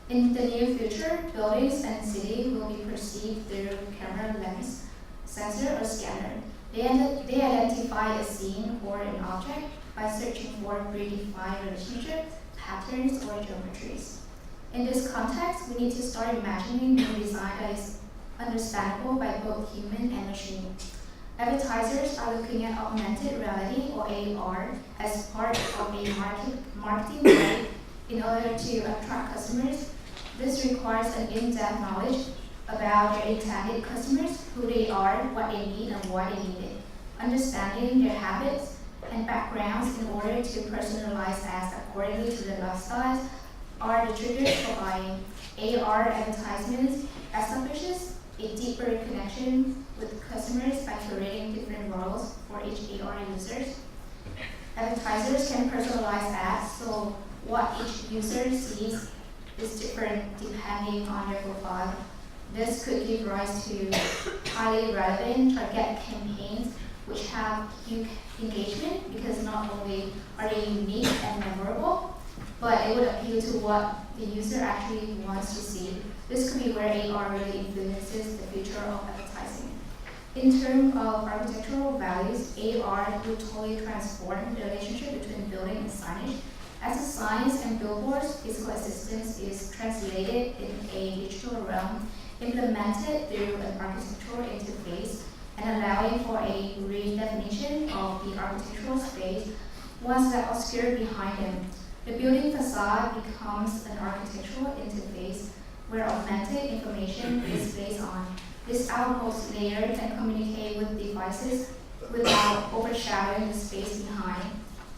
In the near future, buildings and cities will be perceived through camera lens, sensor, or scanner. They identify a scene or an object by searching for predefined relationships, patterns, or geometries. In this context, we need to start imagining new design that is understandable by both human and machine. Advertisers are looking at augmented reality, or AR, as part of a marketing play in order to attract customers. This requires an in-depth knowledge about their intended customers, who they are, what they need, and why they need it. Understanding their habits and backgrounds in order to personalize ads accordingly to their lifestyles are the triggers for buying. AR advertisements establishes a deeper connection with customers by curating different roles for each AR users. Advertisers can personalize ads, so what each user sees is different depending on their profile. This could give rise to highly relevant target campaigns which have huge engagement, because not only are they unique and memorable, but it would appeal to what the user actually wants to see. This could be where AR really influences the future of advertising. In terms of architectural values, AR will totally transform the relationship between building and signage. As the signs and billboards, physical assistance is translated in a digital realm, implemented through an architectural interface, and allowing for a redefinition of the architectural space once that obscured behind them. The building facade becomes an architectural interface where augmented information is placed on. This outpost layer can communicate with devices without overshadowing the space behind,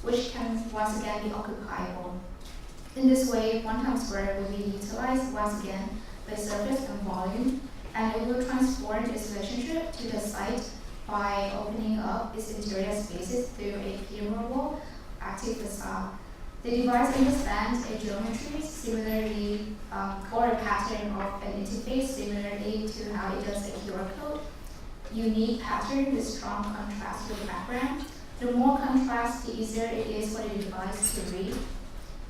which can once again be occupiable. In this way, One Times Square will be utilized once again by surface and volume, and it will transform its relationship to the site by opening up its interior spaces through a permeable active facade. The device understands a geometry similarly, or a pattern of an interface similarly to how it does a QR code. Unique pattern with strong contrast with the background. The more contrast, the easier it is for the device to read.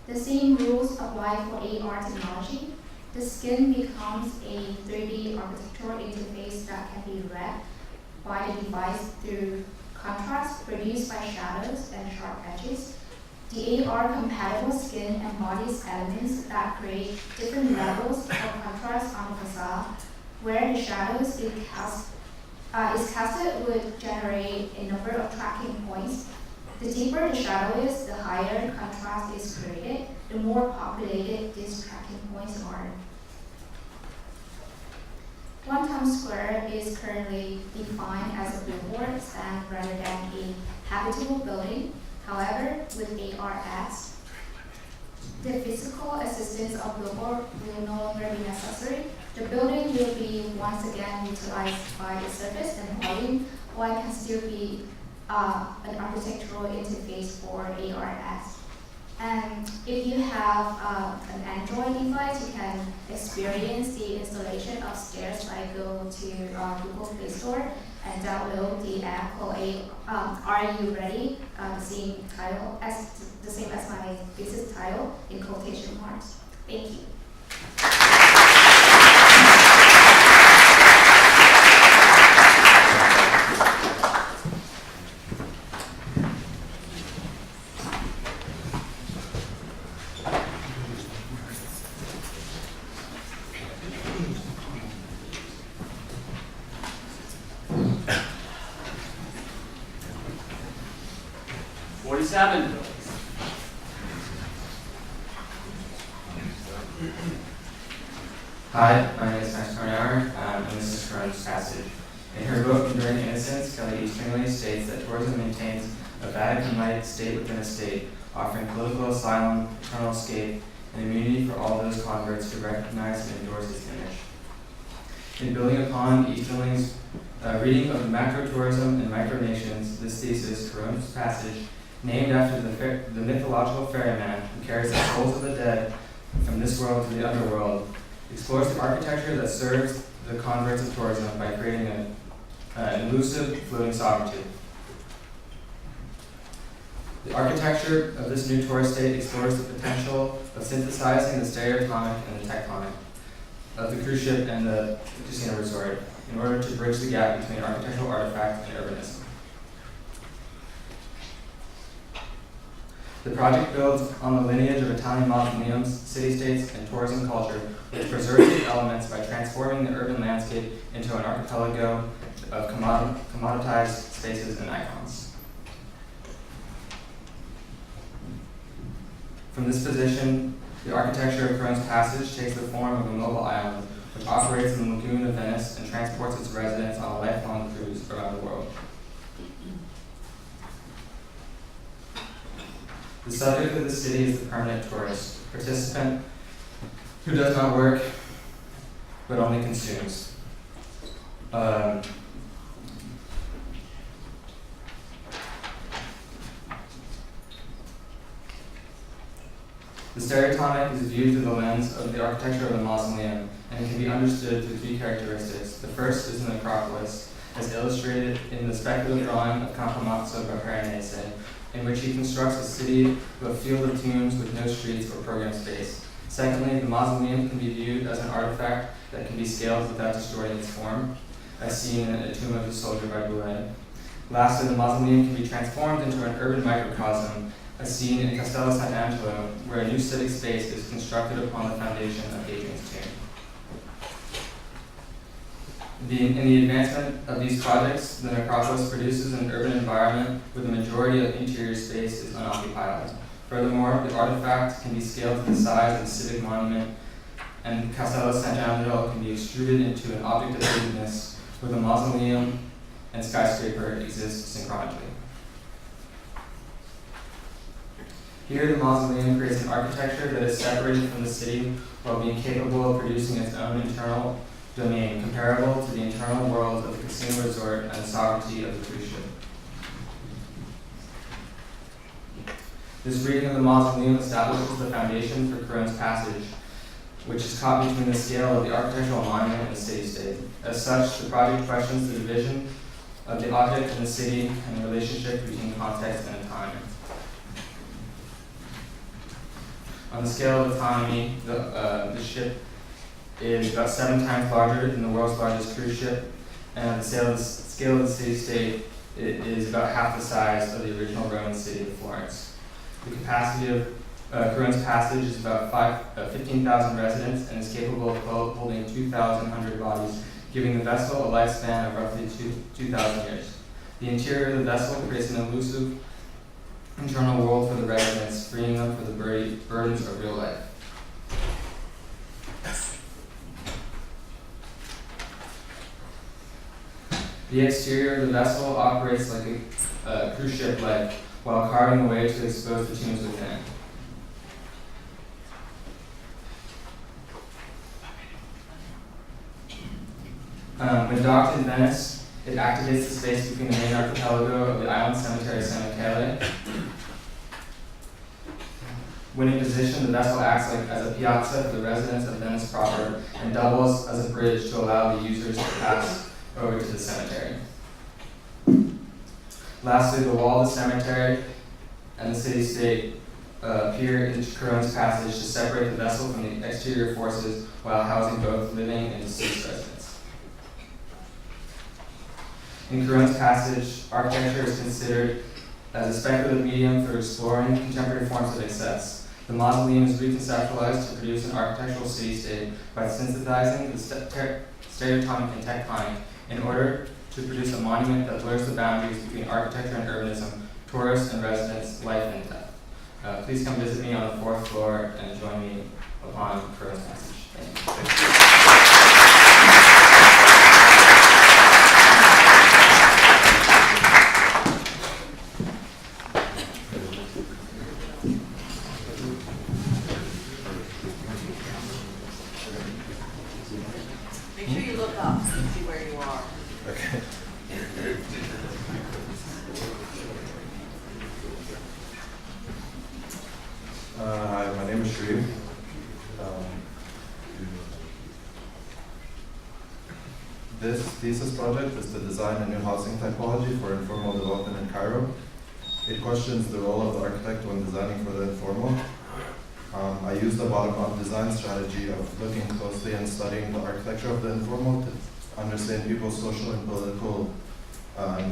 The same rules apply for AR technology. The skin becomes a 3D architectural interface that can be read by the device through contrast produced by shadows and sharp edges. The AR-compatible skin embodies elements that create different levels of contrast on the facade, where the shadows is casted would generate a number of tracking points. The deeper the shadow is, the higher contrast is created, the more populated these tracking points are. One Times Square is currently defined as a billboard stand rather than a habitable building. However, with AR ads, the physical assistance of billboard will no longer be necessary. The building will be once again utilized by the surface and volume, while it can still be an architectural interface for AR ads. And if you have an Android device, you can experience the installation upstairs by go to Google Play Store and download the app called Are You Ready? The same as my thesis title in quotation marks. Thank you. 7. Hi, my name is Max Cornauer, and this is Corinne's passage. In her book, Enduring Innocence, Kelly Easterly states that tourism maintains a Vatican-like state within a state, offering political asylum, eternal escape, and immunity for all those converts who recognize and endorse its image. In building upon Easterling's reading of macro-tourism and micronations, this thesis, Corinne's passage, named after the mythological ferryman who carries the souls of the dead from this world to the underworld, explores the architecture that serves the converts of tourism by creating an elusive, floating sovereignty. The architecture of this new tourist state explores the potential of synthesizing the stereotomic and the tectonic of the cruise ship and the casino resort in order to bridge the gap between architectural artifact and urbanism. The project builds on the lineage of Italian mausoleums, city-states, and tourism culture, which preserves these elements by transforming the urban landscape into an archipelago of commoditized spaces and icons. From this position, the architecture of Crone's Passage takes the form of a mobile island, which operates in the lagoon of Venice and transports its residents on a lifelong cruise around the world. The subject of the city is the permanent tourist, participant who does not work but only consumes. The stereotomic is viewed through the lens of the architecture of the mausoleum and can be understood through three characteristics. The first is an acropolis, as illustrated in the speculative drawing of Campomazzo by Veronese, in which he constructs a city of a field of tombs with no streets or program space. Secondly, the mausoleum can be viewed as an artifact that can be scaled without destroying its form, as seen in A Tomb of a Soldier by Boulez. Lastly, the mausoleum can be transformed into an urban microcosm, as seen in Castello Sant'Angelo, where a new civic space is constructed upon the foundation of Hadrian's tomb. In the advancement of these projects, the necropolis produces an urban environment where the majority of interior space is unoccupied. Furthermore, the artifact can be scaled to the size of a civic monument, and Castello Sant'Angelo can be extruded into an object of vividness where the mausoleum and skyscraper exist synchronically. Here, the mausoleum creates an architecture that is separated from the city while being capable of producing its own internal domain, comparable to the internal world of the casino resort and the sovereignty of the cruise ship. This reading of the mausoleum establishes the foundation for Crone's Passage, which is caught between the scale of the architectural monument and the city-state. As such, the project questions the division of the object and the city and the relationship between context and time. On the scale of autonomy, the ship is about 7 times larger than the world's largest cruise ship, and on the scale of the city-state, it is about half the size of the original Roman city of Florence. The capacity of Crone's Passage is about 15,000 residents and is capable of holding 2,100 bodies, giving the vessel a lifespan of roughly 2,000 years. The interior of the vessel creates an elusive internal world for the residents, freeing them from the burdens of real life. The exterior of the vessel operates like a cruise ship leg, while carving a way to expose the tombs within. When docked in Venice, it activates the space between the main archipelago of the island cemetery San Michele. When in position, the vessel acts as a piazza for the residents of Venice proper and doubles as a bridge to allow the users to pass over to the cemetery. Lastly, the wall of the cemetery and the city-state appear in Crone's Passage to separate the vessel from the exterior forces while housing both living and deceased residents. In Crone's Passage, architecture is considered as a speculative medium for exploring contemporary forms of excess. The mausoleum is reconceptualized to produce an architectural city-state by synthesizing the stereotomic and tectonic in order to produce a monument that blurs the boundaries between architecture and urbanism, tourists and residents' life and death. Please come visit me on the 4th floor and join me upon Crow's Passage. Thank you. Make sure you look up so you see where you are. Okay. Hi, my name is Sharif. This thesis project is to design a new housing typology for informal development in Cairo. It questions the role of the architect when designing for the informal. I used a bottom-up design strategy of looking closely and studying the architecture of the informal to understand people's social and political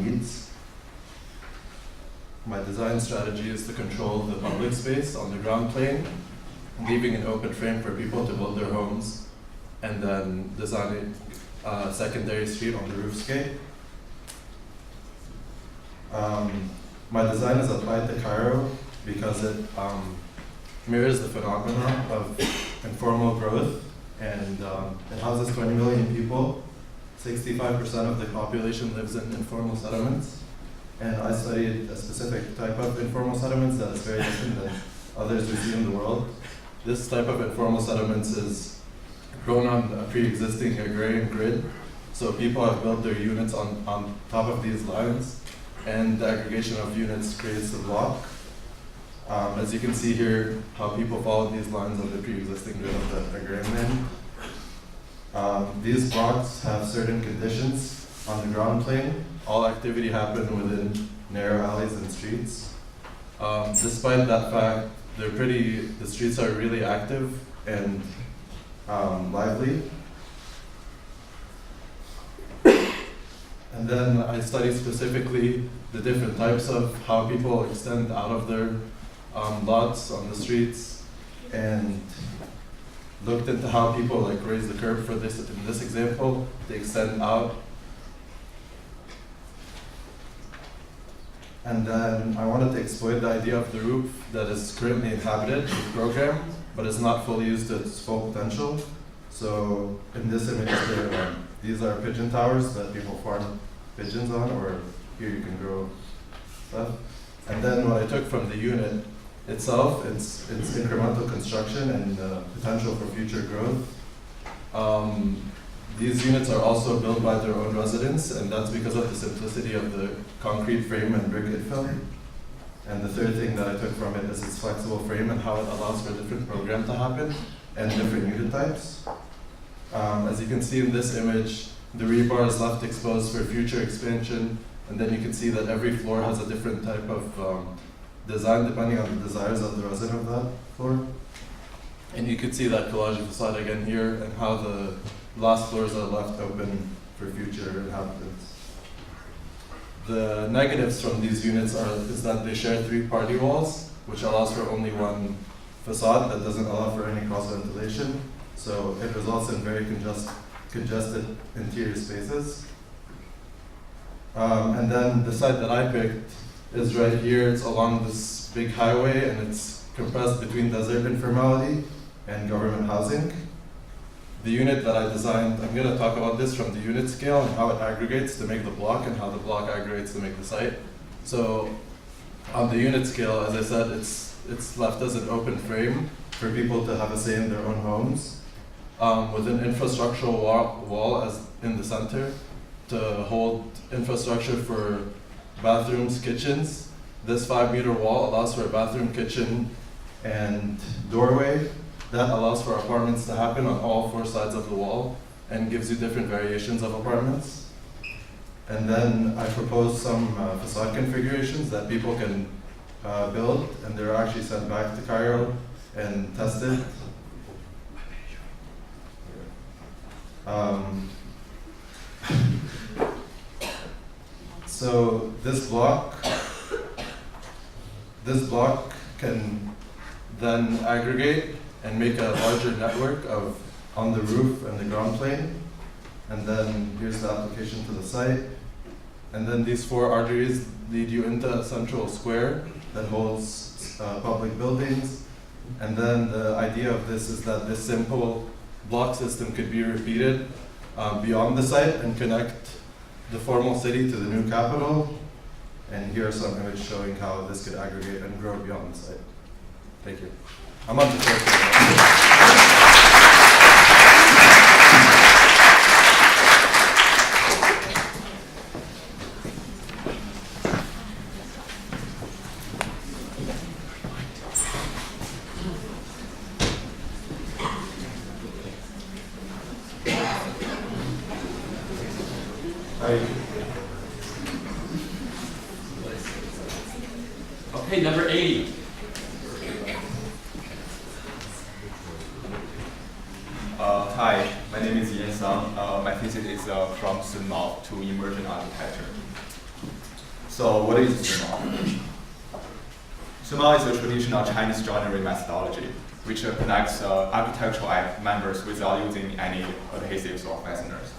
needs. My design strategy is to control the public space on the ground plane, leaving an open frame for people to build their homes, and then designing a secondary street on the roofscape. My design is applied to Cairo because it mirrors the phenomenon of informal growth, and it houses 20 million people. 65% of the population lives in informal settlements, and I studied a specific type of informal settlements that is very different than others we see in the world. This type of informal settlements is grown on a pre-existing agrarian grid, so people have built their units on top of these lines, and the aggregation of units creates the block. As you can see here, how people follow these lines of the pre-existing grid of the agrarian land. These blocks have certain conditions on the ground plane. All activity happens within narrow alleys and streets. Despite that fact, the streets are really active and lively. And then I studied specifically the different types of how people extend out of their lots on the streets, and looked into how people raise the curb for this. In this example, they extend out. And then I wanted to exploit the idea of the roof that is currently inhabited with program, but is not fully used to its full potential. So in this image, these are pigeon towers that people farm pigeons on, or here you can grow stuff. And then what I took from the unit itself, its incremental construction and potential for future growth. These units are also built by their own residents, and that's because of the simplicity of the concrete frame and brick infill. And the third thing that I took from it is its flexible frame and how it allows for different program to happen and different unit types. As you can see in this image, the rebar is left exposed for future expansion, and then you can see that every floor has a different type of design depending on the desires of the resident of that floor. And you can see that collage facade again here, and how the last floors are left open for future inhabitants. The negatives from these units is that they share 3 party walls, which allows for only one facade that doesn't allow for any cross ventilation. So it results in very congested interior spaces. And then the site that I picked is right here. It's along this big highway, and it's compressed between desert informality and government housing. The unit that I designed, I'm going to talk about this from the unit scale and how it aggregates to make the block, and how the block aggregates to make the site. So on the unit scale, as I said, it's left as an open frame for people to have a say in their own homes, with an infrastructural wall as in the center to hold infrastructure for bathrooms, kitchens. This 5-meter wall allows for a bathroom, kitchen, and doorway. That allows for apartments to happen on all 4 sides of the wall and gives you different variations of apartments. And then I proposed some facade configurations that people can build, and they're actually sent back to Cairo and tested. So this block can then aggregate and make a larger network on the roof and the ground plane. And then here's the application to the site. And then these 4 arteries lead you into a central square that holds public buildings. And then the idea of this is that this simple block system could be repeated beyond the site and connect the formal city to the new capital. And here are some images showing how this could aggregate and grow beyond the site. Thank you. I'm on to Turkey. Okay, number 80. Hi, my name is Yan Sang. My thesis is from Sun Mao to emergent architecture. So what is Sun Mao? Sun Mao is a traditional Chinese joinery methodology which connects architectural members without using any adhesives or fasteners.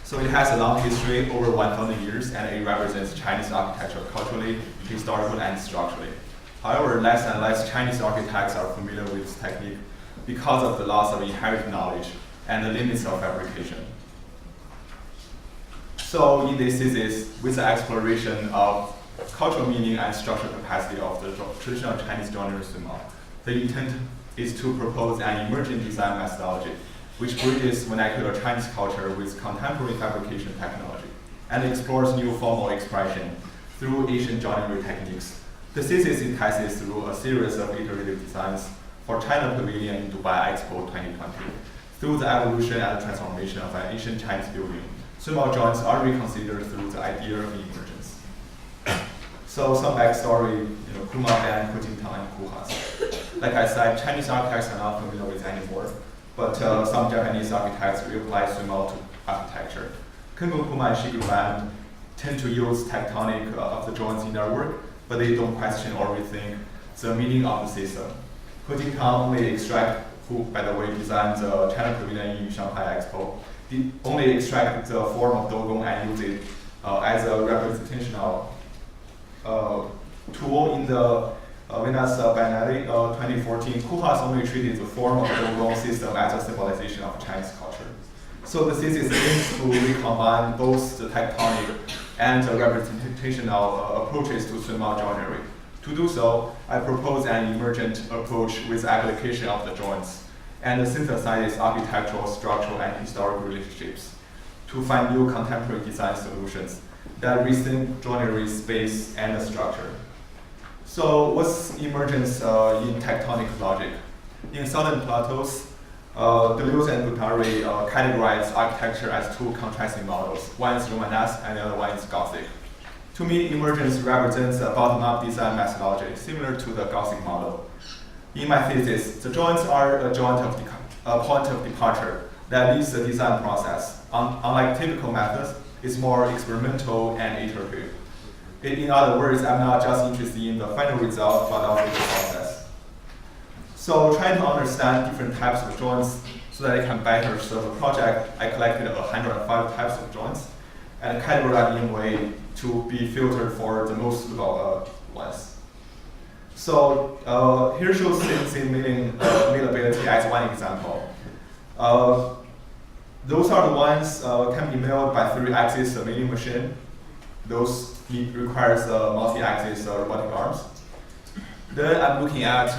So it has a long history, over 1,000 years, and it represents Chinese architecture culturally, historically, and structurally. However, less and less Chinese architects are familiar with this technique because of the loss of inherited knowledge and the limits of fabrication. So in this thesis, with the exploration of cultural meaning and structural capacity of the traditional Chinese joinery symbol, the intent is to propose an emerging design methodology which bridges vernacular Chinese culture with contemporary fabrication technology and explores new formal expression through Asian joinery techniques. The thesis entices through a series of iterative designs for China Pavilion in Dubai Expo 2020. Through the evolution and transformation of an ancient Chinese building, Sun-Mao joints are reconsidered through the idea of emergence. So some backstory, Kuma and Kujintang and Kuhas. Like I said, Chinese architects are not familiar with anymore, but some Japanese architects reapply Sun-Mao to architecture. Kengo Kuma and Shigeru tend to use tectonic of the joints in their work, but they don't question or rethink the meaning of the system. Kujintang only extract, who by the way designed the China Pavilion in Shanghai Expo, only extract the form of Dogong and use it as a representational tool in the Venus Biennale 2014. Kuhas only treated the form of the Dogong system as a symbolization of Chinese culture. So the thesis aims to recombine both the tectonic and the representational approaches to Sun-Mao joinery. To do so, I propose an emergent approach with application of the joints and synthesize architectural, structural, and historical relationships to find new contemporary design solutions that rethink joinery space and the structure. So what's emergence in tectonic logic? In southern plateaus, Deleuze and Guattari categorize architecture as 2 contrasting models. One is Romanesque and the other one is Gothic. To me, emergence represents a bottom-up design methodology similar to the Gothic model. In my thesis, the joints are a point of departure that leads the design process. Unlike typical methods, it's more experimental and iterative. In other words, I'm not just interested in the final result, but also the process. So trying to understand different types of joints so that I can better serve a project, I collected 105 types of joints and categorized in a way to be filtered for the most suitable ones. So here shows CNC milling millability as one example. Those are the ones can be milled by 3-axis milling machine. Those requires multi-axis robotic arms. Then I'm looking at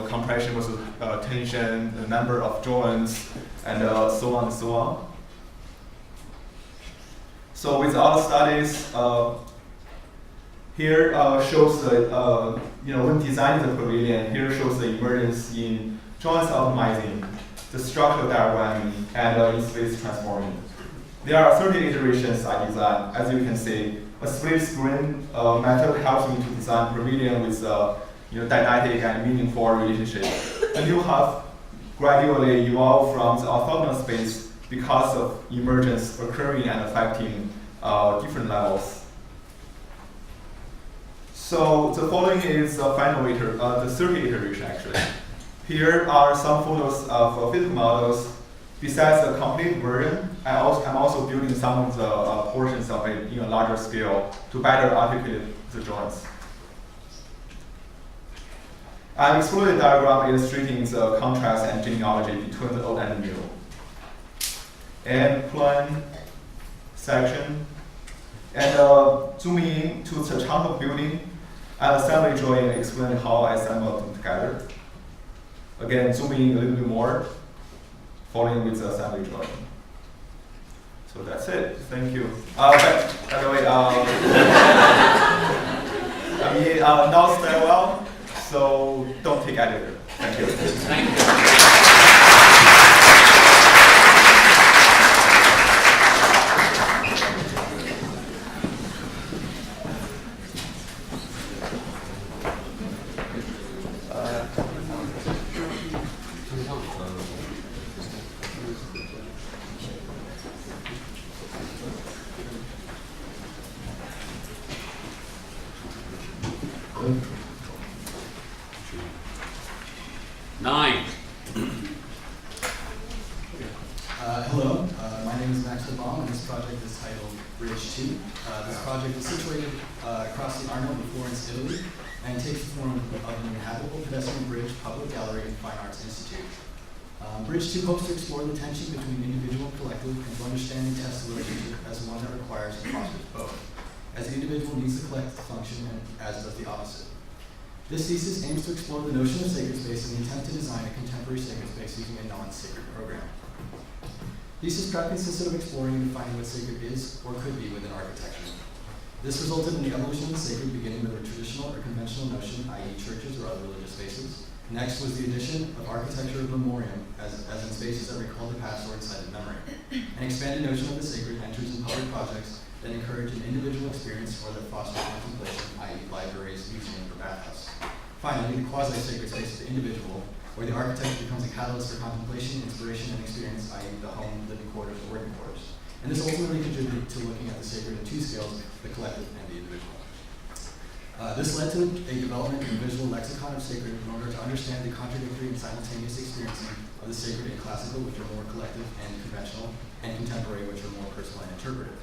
compression versus tension, the number of joints, and so on and so on. So with all the studies, here shows the when designing the pavilion. Here shows the emergence in joints optimizing, the structural diagramming, and in-space transforming. There are 30 iterations I designed. As you can see, a split screen method helps me to design pavilion with dynamic and meaningful relationship. And you have gradually evolved from the orthogonal space because of emergence occurring and affecting different levels. So the following is the final the 30 iteration actually. Here are some photos of physical models Besides the complete version, I'm also building some of the portions of it in a larger scale to better articulate the joints. I explored the diagram illustrating the contrast and genealogy between the old and the new. And plan, section, and zooming in to the chunk of building, and assembly drawing explain how I assembled them together. Again, zooming in a little bit more, following with the assembly drawing. So that's it. Thank you. By the way, not stairwell, so don't take elevator. Thank you. Thank you. Hello, my name is Max LeBon, and this project is titled Bridge 2. This project is situated across the Arno of Florence, Italy, and takes the form of an inhabitable pedestrian bridge, public gallery, and fine arts institute. Bridge 2 hopes to explore the tension between individual and collective, and to understand and test the relationship as one that requires and fosters both, as the individual needs the collective to function, and as does the opposite. This thesis aims to explore the notion of sacred space and the attempt to design a contemporary sacred space using a non-sacred program. Thesis prep consisted of exploring and defining what sacred is or could be within architecture. This resulted in the evolution of the sacred beginning with a traditional or conventional notion, i.e. churches or other religious spaces. Next was the addition of architecture of memoriam, as in spaces that recall the past or incited memory. An expanded notion of the sacred enters in public projects that encourage an individual experience or that foster contemplation, i.e. libraries, museums, or bathhouse. Finally, the quasi-sacred space of the individual, where the architecture becomes a catalyst for contemplation, inspiration, and experience, i.e. the home, living quarters, or working quarters. And this ultimately contributed to looking at the sacred in two scales, the collective and the individual. This led to a development of a visual lexicon of sacred in order to understand the contradictory and simultaneous experiencing of the sacred and classical, which are more collective and conventional, and contemporary, which are more personal and interpretive.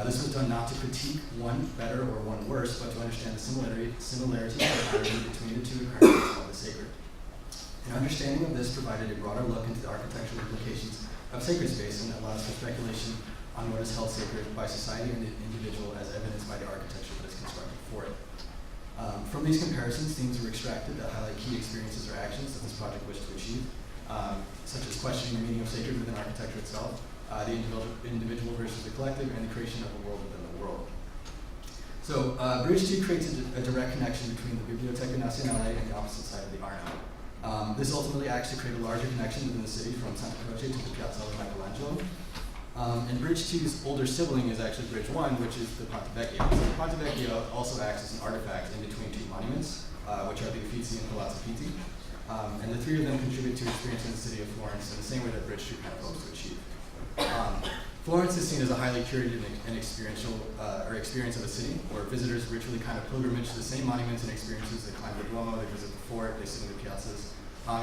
This was done not to critique one better or one worse, but to understand the similarity and parity between the two occurrences of the sacred. An understanding of this provided a broader look into the architectural implications of sacred space and allows for speculation on what is held sacred by society and the individual as evidenced by the architecture that is constructed for it. From these comparisons, themes were extracted that highlight key experiences or actions that this project wished to achieve, such as questioning the meaning of sacred within architecture itself, the individual versus the collective, and the creation of a world within the world. So, Bridge 2 creates a direct connection between the Biblioteca Nazionale and the opposite side of the Arno. This ultimately acts to create a larger connection within the city from Santa Croce to the Piazza of Michelangelo. And Bridge 2's older sibling is actually Bridge 1, which is the Ponte Vecchio. So the Ponte Vecchio also acts as an artifact in between two monuments, which are the Uffizi and Palazzo Pitti. And the three of them contribute to experiencing the city of Florence in the same way that Bridge 2 kind of hopes to achieve. Florence is seen as a highly curated and experience of a city, where visitors ritually kind of pilgrimage to the same monuments and experiences. They climb the Duomo, they visit the fort, they sit in the piazzas.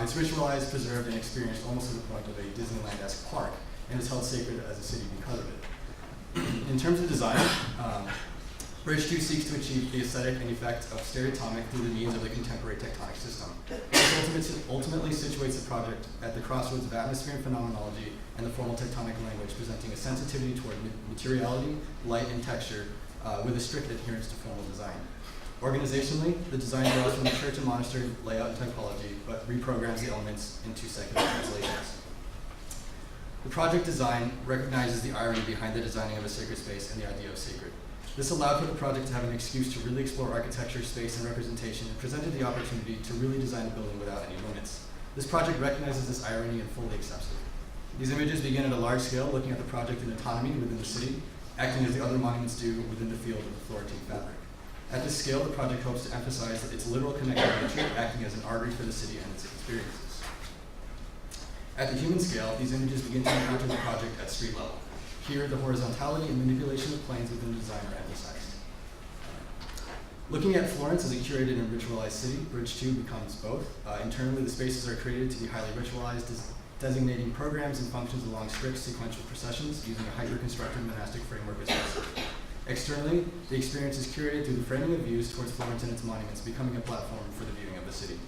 It's ritualized, preserved, and experienced almost to the point of a Disneyland-esque park, and is held sacred as a city because of it. In terms of design, Bridge 2 seeks to achieve the aesthetic and effect of stereotomic through the means of the contemporary tectonic system. This ultimately situates the project at the crossroads of atmosphere and phenomenology and the formal tectonic language, presenting a sensitivity toward materiality, light, and texture with a strict adherence to formal design. Organizationally, the design draws from the church and monastery layout and typology, but reprograms the elements into secular translations. The project design recognizes the irony behind the designing of a sacred space and the idea of sacred. This allowed for the project to have an excuse to really explore architecture, space, and representation, and presented the opportunity to really design a building without any limits. This project recognizes this irony and fully accepts it. These images begin at a large scale, looking at the project in autonomy within the city, acting as the other monuments do within the field of the Florentine fabric. At this scale, the project hopes to emphasize its literal connected nature, acting as an artery for the city and its experiences. At the human scale, these images begin to encounter the project at street level. Here, the horizontality and manipulation of planes within the design are emphasized. Looking at Florence as a curated and ritualized city, Bridge 2 becomes both. Internally, the spaces are created to be highly ritualized, designating programs and functions along strict sequential processions using a hyper-constructed monastic framework as basic. Externally, the experience is curated through the framing of views towards Florence and its monuments, becoming a platform for the viewing of the city.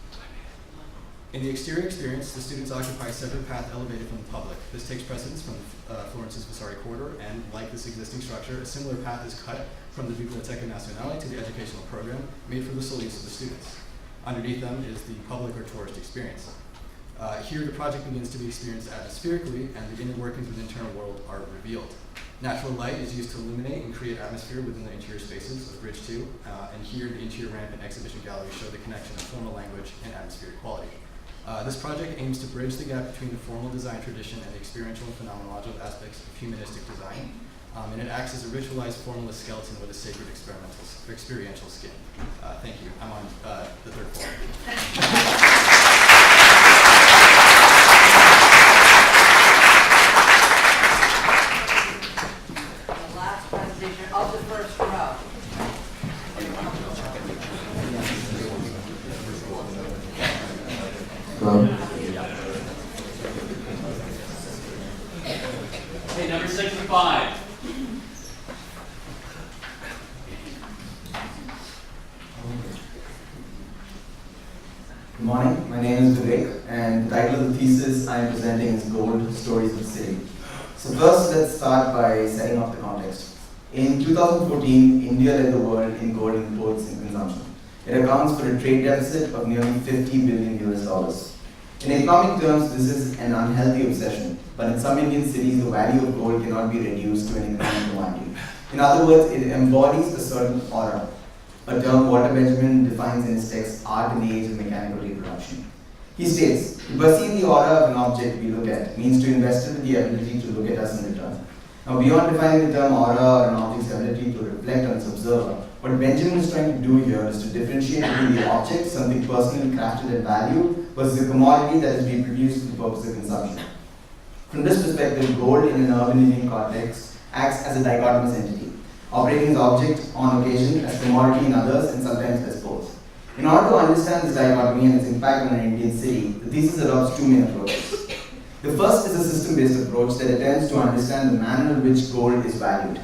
In the exterior experience, the students occupy a separate path elevated from the public. This takes precedence from Florence's Vasari corridor, and like this existing structure, a similar path is cut from the Biblioteca Nazionale to the educational program, made for the sole use of the students. Underneath them is the public or tourist experience. Here, the project begins to be experienced atmospherically, and the inner workings of the internal world are revealed. Natural light is used to illuminate and create atmosphere within the interior spaces of Bridge 2, and here the interior ramp and exhibition gallery show the connection of formal language and atmospheric quality. This project aims to bridge the gap between the formal design tradition and the experiential and phenomenological aspects of humanistic design, and it acts as a ritualized formalist skeleton with a sacred experiential skin. Thank you. I'm on the third floor. Of the first row. Okay, number 65. Good morning, my name is Vivek, and the title of the thesis I am presenting is Gold, Stories of the City. So first, let's start by setting up the context. In 2014, India led the world in gold imports and consumption. It accounts for a trade deficit of nearly $50 billion US. In economic terms, this is an unhealthy obsession, but in some Indian cities, the value of gold cannot be reduced to an economic commodity. In other words, it embodies a certain aura, a term Walter Benjamin defines in his text, Art in the Age of Mechanical Reproduction. He states, to perceive the aura of an object we look at means to invest it with the ability to look at us in return. Now, beyond defining the term aura or an object's ability to reflect on its observer, what Benjamin is trying to do here is to differentiate between the object, something personally crafted and valued, versus a commodity that is reproduced for the purpose of consumption. From this perspective, gold in an urban Indian context acts as a dichotomous entity, operating as object on occasion, as commodity in others, and sometimes as both. In order to understand this dichotomy and its impact on an Indian city, the thesis adopts two main approaches. The first is a system-based approach that attempts to understand the manner in which gold is valued.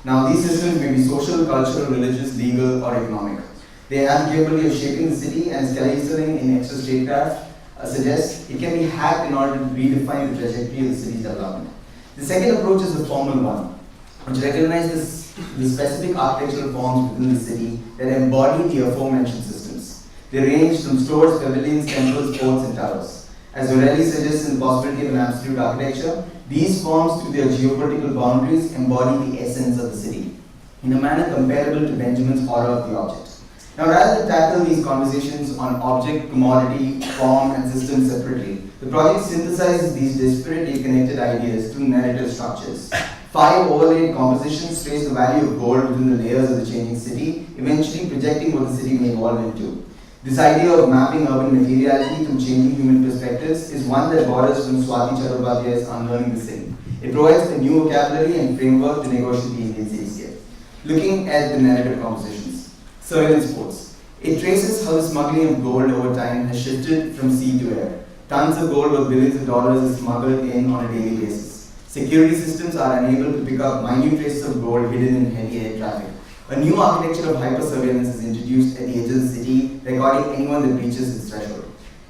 Now, these systems may be social, cultural, religious, legal, or economic. They have the capability of shaping the city, and as Kelly Easterling in Extra Statecraft suggests, it can be hacked in order to redefine the trajectory of the city's development. The second approach is the formal one, which recognizes the specific architectural forms within the city that embody the aforementioned systems. They range from stores, pavilions, temples, forts, and towers. As O'Reilly suggests in the possibility of an absolute architecture, these forms, through their geopolitical boundaries, embody the essence of the city, in a manner comparable to Benjamin's aura of the object. Now, rather than tackle these conversations on object, commodity, form, and system separately, the project synthesizes these disparate yet connected ideas through narrative structures. 5 overlaid compositions trace the value of gold within the layers of the changing city, eventually projecting what the city may evolve into. This idea of mapping urban materiality through changing human perspectives is one that borrows from Swati Chattopadhyay's Unlearning the City. It provides a new vocabulary and framework to negotiate the Indian cityscape. Looking at the narrative compositions, surveillance ports. It traces how the smuggling of gold over time has shifted from sea to air. Tons of gold worth billions of dollars is smuggled in on a daily basis. Security systems are unable to pick up minute traces of gold hidden in heavy air traffic. A new architecture of hyper-surveillance is introduced at the edge of the city, recording anyone that breaches its threshold.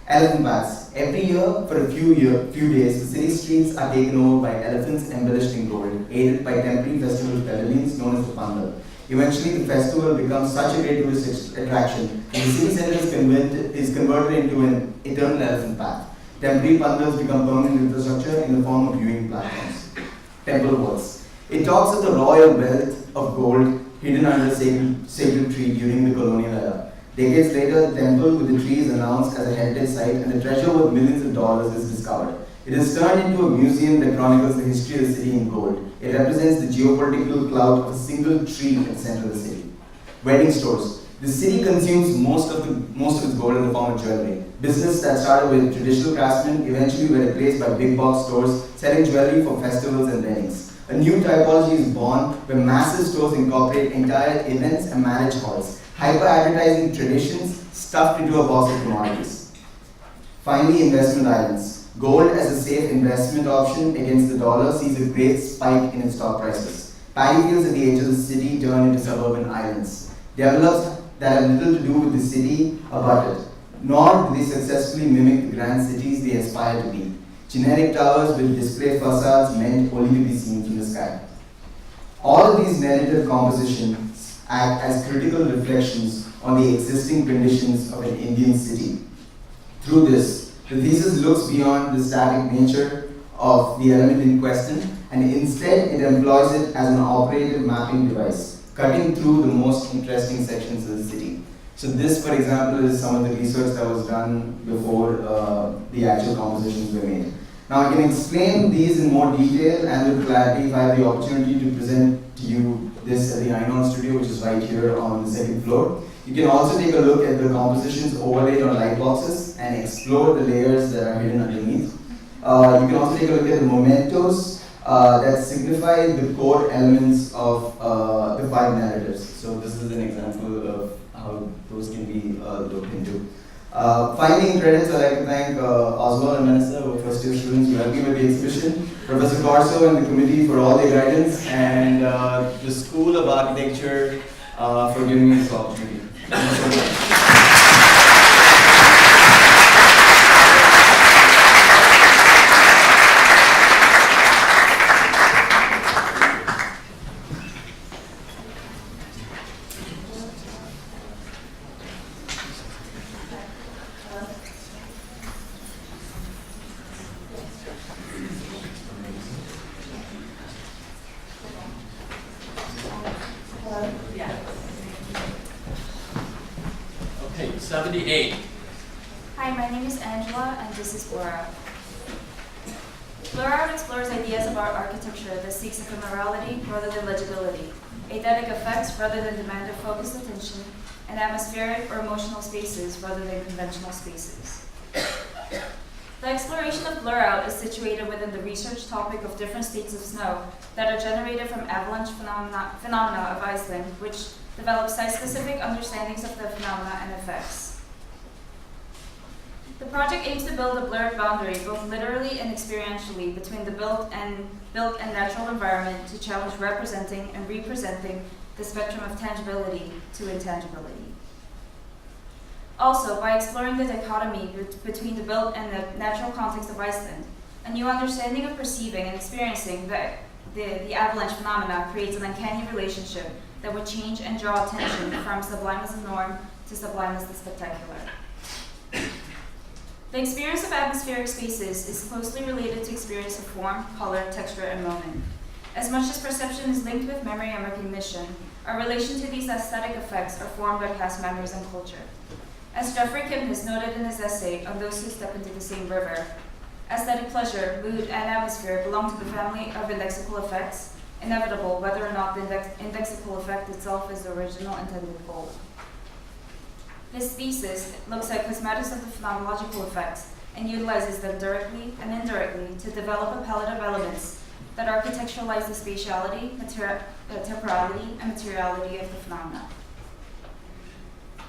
Elephant baths. Every year, for a few days, the city streets are taken over by elephants embellished in gold, aided by temporary festival pavilions known as the Pandal. Eventually, the festival becomes such a great tourist attraction that the city center is converted into an eternal elephant path. Temporary Pandals become permanent infrastructure in the form of viewing platforms. Temple walls. It talks of the royal wealth of gold hidden under a sacred tree during the colonial era. Decades later, the temple with the tree is announced as a heritage site, and the treasure worth millions of dollars is discovered. It is turned into a museum that chronicles the history of the city in gold. It represents the geopolitical clout of a single tree at the center of the city. Wedding stores. The city consumes most of its gold in the form of jewelry. Business that started with traditional craftsmen eventually were replaced by big box stores selling jewelry for festivals and weddings. A new typology is born where massive stores incorporate entire events and marriage halls, hyper-advertising traditions stuffed into a box of commodities. Finally, investment islands. Gold as a safe investment option against the dollar sees a great spike in its stock prices. Paddy fields at the edge of the city turn into suburban islands. Developers that have little to do with the city abut it, nor do they successfully mimic the grand cities they aspire to be. Generic towers with display facades meant only to be seen from the sky. All of these narrative compositions act as critical reflections on the existing conditions of an Indian city. Through this, the thesis looks beyond the static nature of the element in question, and instead it employs it as an operative mapping device, cutting through the most interesting sections of the city. So this, for example, is some of the research that was done before the actual compositions were made. Now I can explain these in more detail and with clarity if I have the opportunity to present to you this at the Einon studio, which is right here on the second floor. You can also take a look at the compositions overlaid on light boxes and explore the layers that are hidden underneath. You can also take a look at the mementos that signify the core elements of the 5 narratives. So this is an example of how those can be looked into. Finally, in credits, I'd like to thank Oswald and Vanessa, who are first-year students who helped me with the exhibition, Professor Corso and the committee for all their guidance, and the School of Architecture for giving me this opportunity. Thank you so much. Okay, 78. Hi, my name is Angela, and this is Blur Out. Blur Out explores ideas about architecture that seeks ephemerality rather than legibility, eidetic effects rather than demand of focused attention, and atmospheric or emotional spaces rather than conventional spaces. The exploration of Blur Out is situated within the research topic of different states of snow that are generated from avalanche phenomena of Iceland, which develop site-specific understandings of the phenomena and effects. The project aims to build a blurred boundary, both literally and experientially, between the built and natural environment to challenge representing and representing the spectrum of tangibility to intangibility. Also, by exploring the dichotomy between the built and the natural context of Iceland, a new understanding of perceiving and experiencing the avalanche phenomena creates an uncanny relationship that would change and draw attention from sublime as the norm to sublime as the spectacular. The experience of atmospheric spaces is closely related to experience of form, color, texture, and moment. As much as perception is linked with memory and recognition, our relation to these aesthetic effects are formed by past memories and culture. As Jeffrey Kipnis noted in his essay on Those Who Step into the Same River, aesthetic pleasure, mood, and atmosphere belong to the family of indexical effects, inevitable whether or not the indexical effect itself is the original intended goal. This thesis looks at cosmetics of the phenomenological effects and utilizes them directly and indirectly to develop a palette of elements that architecturalize the spatiality, temporality, and materiality of the phenomena.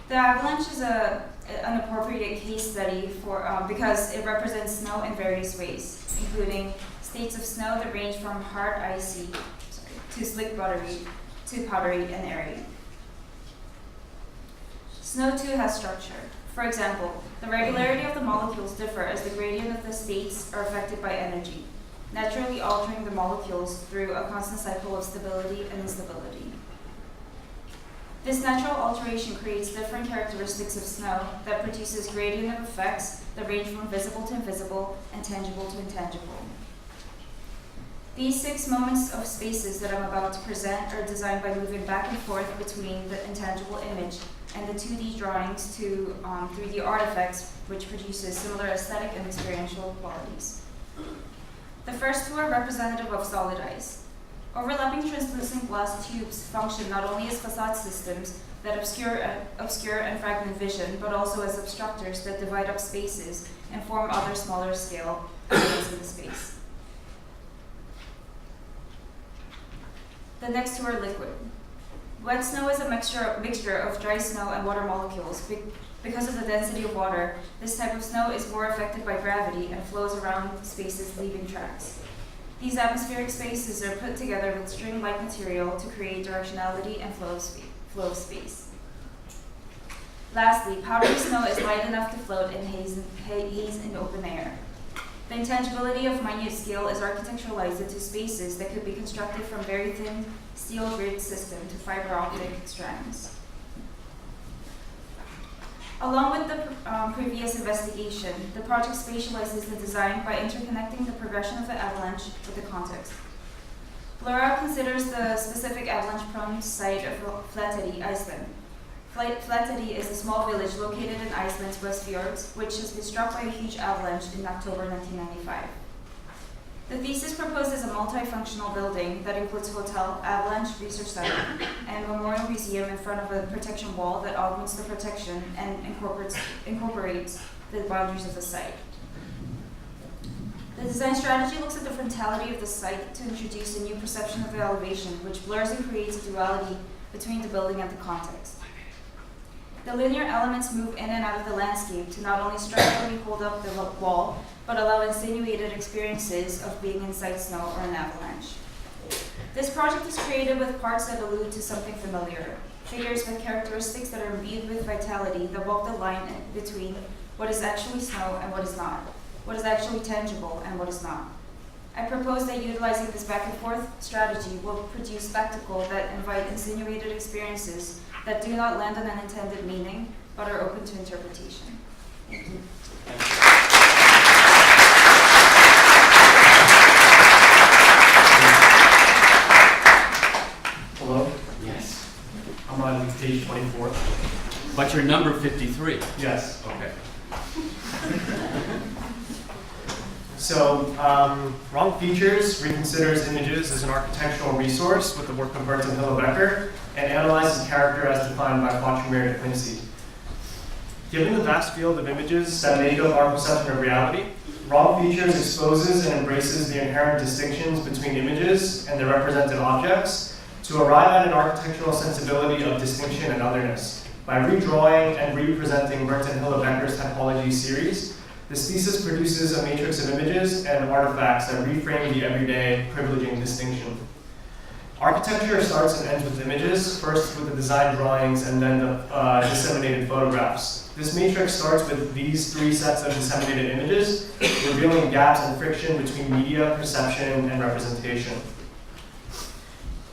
The avalanche is an appropriate case study for because it represents snow in various ways, including states of snow that range from hard icy to slick buttery to powdery and airy. Snow too has structure. For example, the regularity of the molecules differ as the gradient of the states are affected by energy, naturally altering the molecules through a constant cycle of stability and instability. This natural alteration creates different characteristics of snow that produces gradient of effects that range from visible to invisible and tangible to intangible. These 6 moments of spaces that I'm about to present are designed by moving back and forth between the intangible image and the 2D drawings to 3D artifacts, which produces similar aesthetic and experiential qualities. The first 2 are representative of solid ice. Overlapping translucent glass tubes function not only as facade systems that obscure and fragment vision, but also as obstructors that divide up spaces and form other smaller scale elements in the space. The next 2 are liquid. Wet snow is a mixture of dry snow and water molecules Because of the density of water, this type of snow is more affected by gravity and flows around spaces, leaving tracks. These atmospheric spaces are put together with string-like material to create directionality and flow of space. Lastly, powdery snow is light enough to float in haze in open air. The intangibility of minute scale is architecturalized into spaces that could be constructed from very thin steel grid system to fiber optic strands. Along with the previous investigation, the project spatializes the design by interconnecting the progression of the avalanche with the context. Flora considers the specific avalanche-prone site of Flatedy, Iceland. Flatedy is a small village located in Iceland's West Fjords, which has been struck by a huge avalanche in October 1995. The thesis proposes a multifunctional building that includes hotel, avalanche research center, and memorial museum in front of a protection wall that augments the protection and incorporates the boundaries of the site. The design strategy looks at the frontality of the site to introduce a new perception of the elevation, which blurs and creates a duality between the building and the context. The linear elements move in and out of the landscape to not only structurally hold up the wall, but allow insinuated experiences of being inside snow or an avalanche. This project is created with parts that allude to something familiar, figures with characteristics that are imbued with vitality that walk the line between what is actually snow and what is not, what is actually tangible and what is not. I propose that utilizing this back and forth strategy will produce spectacle that invite insinuated experiences that do not land on an intended meaning, but are open to interpretation. Thank you. Hello? Yes. I'm on page 24. But you're number 53. Yes. Okay. So, Wrong Features reconsiders images as an architectural resource with the work of Burton Hillebecker and analyzes character as defined by Quattromere de Quincy. Given the vast field of images that make up our perception of reality, Wrong Features exposes and embraces the inherent distinctions between images and their represented objects to arrive at an architectural sensibility of distinction and otherness. By redrawing and representing Burton Hillebecker's typology series, this thesis produces a matrix of images and artifacts that reframe the everyday, privileging distinction. Architecture starts and ends with images, first with the design drawings and then the disseminated photographs. This matrix starts with these three sets of disseminated images, revealing gaps and friction between media, perception, and representation.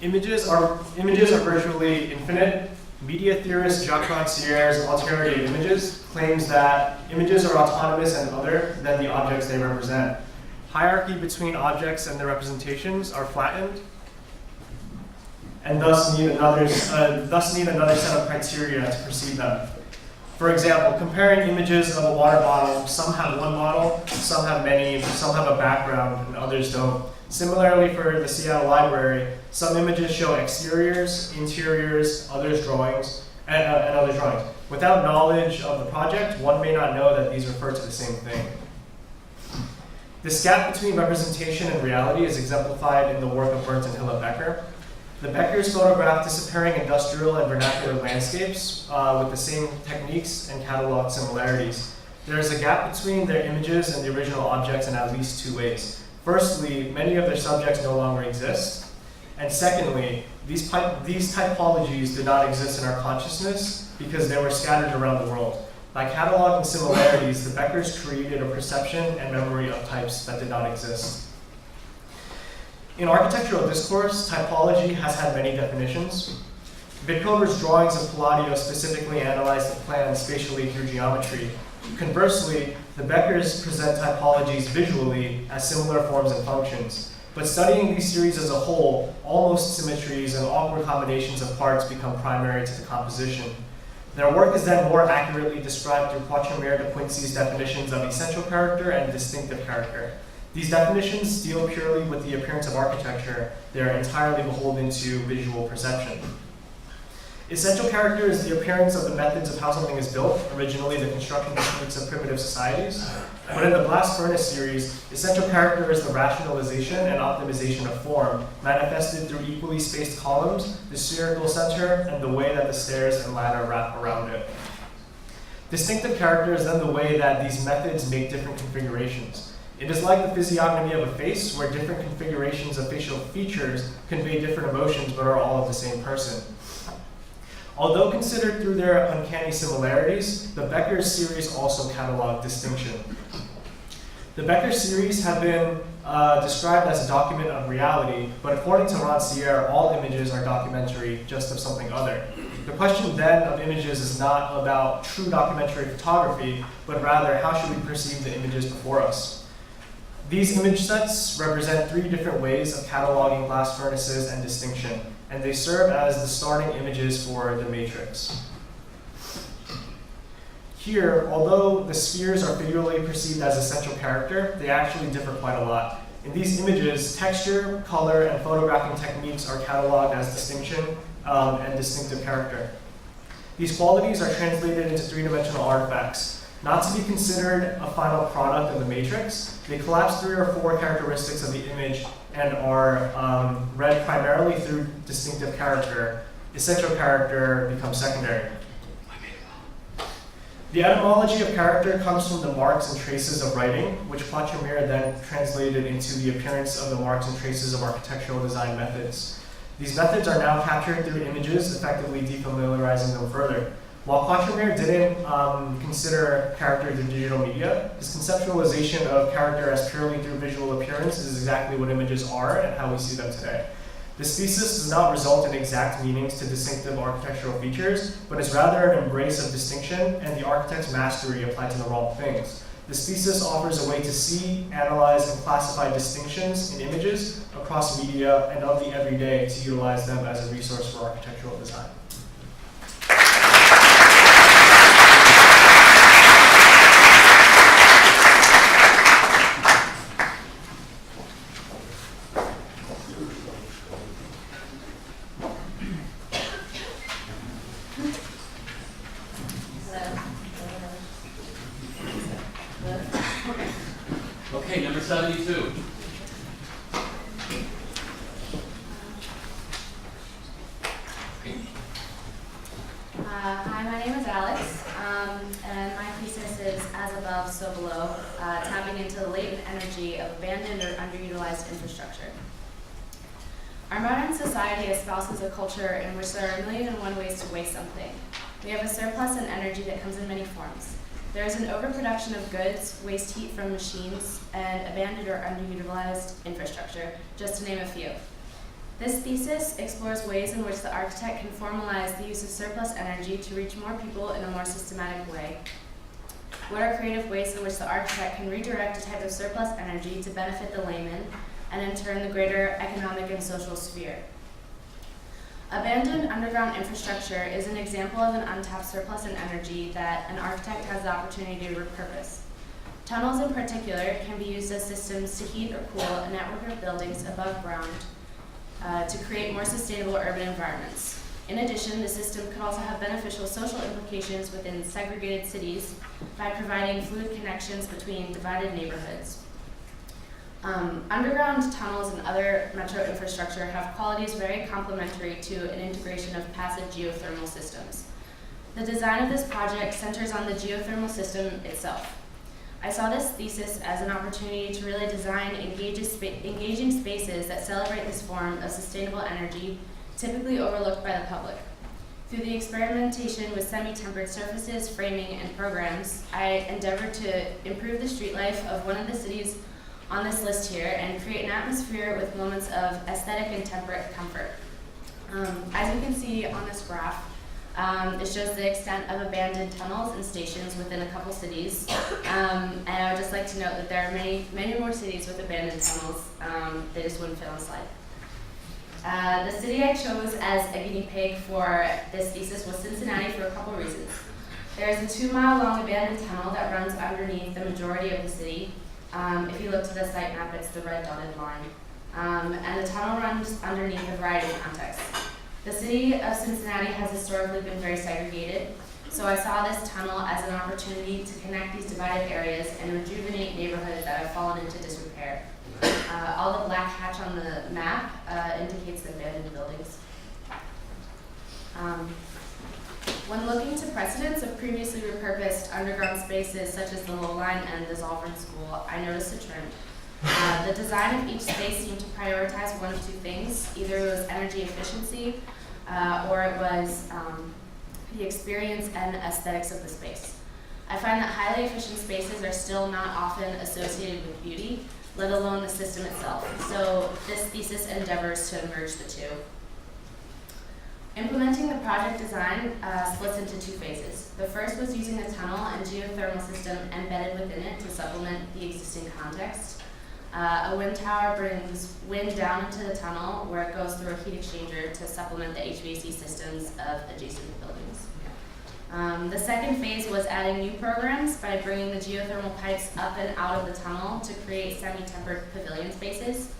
Images are virtually infinite. Media theorist Jacques Ranciere's alterity of images claims that images are autonomous and other than the objects they represent. Hierarchy between objects and their representations are flattened, and thus need another set of criteria to perceive them. For example, comparing images of a water bottle, some have one model, some have many, some have a background, and others don't. Similarly, for the Seattle Library, some images show exteriors, interiors, other drawings. Without knowledge of the project, one may not know that these refer to the same thing. This gap between representation and reality is exemplified in the work of Burton Hillebecker. The Beckers photographed disappearing industrial and vernacular landscapes with the same techniques and catalog similarities. There is a gap between their images and the original objects in at least two ways. Firstly, many of their subjects no longer exist. And secondly, these typologies did not exist in our consciousness because they were scattered around the world. By cataloging similarities, the Beckers created a perception and memory of types that did not exist. In architectural discourse, typology has had many definitions. Bitcover's drawings of Palladio specifically analyze the plan spatially through geometry. Conversely, the Beckers present typologies visually as similar forms and functions. But studying these series as a whole, almost symmetries and awkward combinations of parts become primary to the composition. Their work is then more accurately described through Quattromere de Quincy's definitions of essential character and distinctive character. These definitions deal purely with the appearance of architecture. They are entirely beholden to visual perception. Essential character is the appearance of the methods of how something is built, originally the construction techniques of primitive societies. But in the Blast Furnace series, essential character is the rationalization and optimization of form, manifested through equally spaced columns, the spherical center, and the way that the stairs and ladder wrap around it. Distinctive character is then the way that these methods make different configurations. It is like the physiognomy of a face, where different configurations of facial features convey different emotions but are all of the same person. Although considered through their uncanny similarities, the Becker series also catalog distinction. The Becker series have been described as a document of reality, but according to Rancière, all images are documentary, just of something other. The question then of images is not about true documentary photography, but rather how should we perceive the images before us. These image sets represent 3 different ways of cataloging blast furnaces and distinction, and they serve as the starting images for the matrix. Here, although the spheres are figuratively perceived as essential character, they actually differ quite a lot. In these images, texture, color, and photographing techniques are cataloged as distinction and distinctive character. These qualities are translated into 3-dimensional artifacts. Not to be considered a final product of the matrix, they collapse 3 or 4 characteristics of the image and are read primarily through distinctive character. Essential character becomes secondary. The etymology of character comes from the marks and traces of writing, which Quatremere then translated into the appearance of the marks and traces of architectural design methods. These methods are now captured through images, effectively defamiliarizing them further. While Quatremere didn't consider character through digital media, his conceptualization of character as purely through visual appearance is exactly what images are and how we see them today. This thesis does not result in exact meanings to distinctive architectural features, but is rather an embrace of distinction and the architect's mastery applied to the wrong things. This thesis offers a way to see, analyze, and classify distinctions in images across media and of the everyday to utilize them as a resource for architectural design. Okay, number 72. Hi, my name is Alex, and my thesis is As Above, So Below, tapping into the latent energy of abandoned or underutilized infrastructure. Our modern society espouses a culture in which there are 1,000,001 ways to waste something. We have a surplus in energy that comes in many forms. There is an overproduction of goods, waste heat from machines, and abandoned or underutilized infrastructure, just to name a few. This thesis explores ways in which the architect can formalize the use of surplus energy to reach more people in a more systematic way. What are creative ways in which the architect can redirect a type of surplus energy to benefit the layman, and in turn the greater economic and social sphere? Abandoned underground infrastructure is an example of an untapped surplus in energy that an architect has the opportunity to repurpose. Tunnels in particular can be used as systems to heat or cool a network of buildings above ground to create more sustainable urban environments. In addition, the system could also have beneficial social implications within segregated cities by providing fluid connections between divided neighborhoods. Underground tunnels and other metro infrastructure have qualities very complementary to an integration of passive geothermal systems. The design of this project centers on the geothermal system itself. I saw this thesis as an opportunity to really design engaging spaces that celebrate this form of sustainable energy, typically overlooked by the public. Through the experimentation with semi-tempered surfaces, framing, and programs, I endeavored to improve the street life of one of the cities on this list here and create an atmosphere with moments of aesthetic and temperate comfort. As you can see on this graph, it shows the extent of abandoned tunnels and stations within a couple cities. And I would just like to note that there are many, many more cities with abandoned tunnels. They just wouldn't fit on the slide. The city I chose as a guinea pig for this thesis was Cincinnati for a couple reasons. There is a 2-mile-long abandoned tunnel that runs underneath the majority of the city. If you look to the site map, it's the red dotted line. And the tunnel runs underneath a variety of contexts. The city of Cincinnati has historically been very segregated, so I saw this tunnel as an opportunity to connect these divided areas and rejuvenate neighborhoods that have fallen into disrepair. All the black hatch on the map indicates the abandoned buildings. When looking to precedents of previously repurposed underground spaces such as the Lowline and the Zollern School, I noticed a trend. The design of each space seemed to prioritize one of two things. Either it was energy efficiency or it was the experience and aesthetics of the space. I find that highly efficient spaces are still not often associated with beauty, let alone the system itself. So this thesis endeavors to merge the two. Implementing the project design splits into two phases. The first was using a tunnel and geothermal system embedded within it to supplement the existing context. A wind tower brings wind down into the tunnel where it goes through a heat exchanger to supplement the HVAC systems of adjacent buildings. The second phase was adding new programs by bringing the geothermal pipes up and out of the tunnel to create semi-tempered pavilion spaces.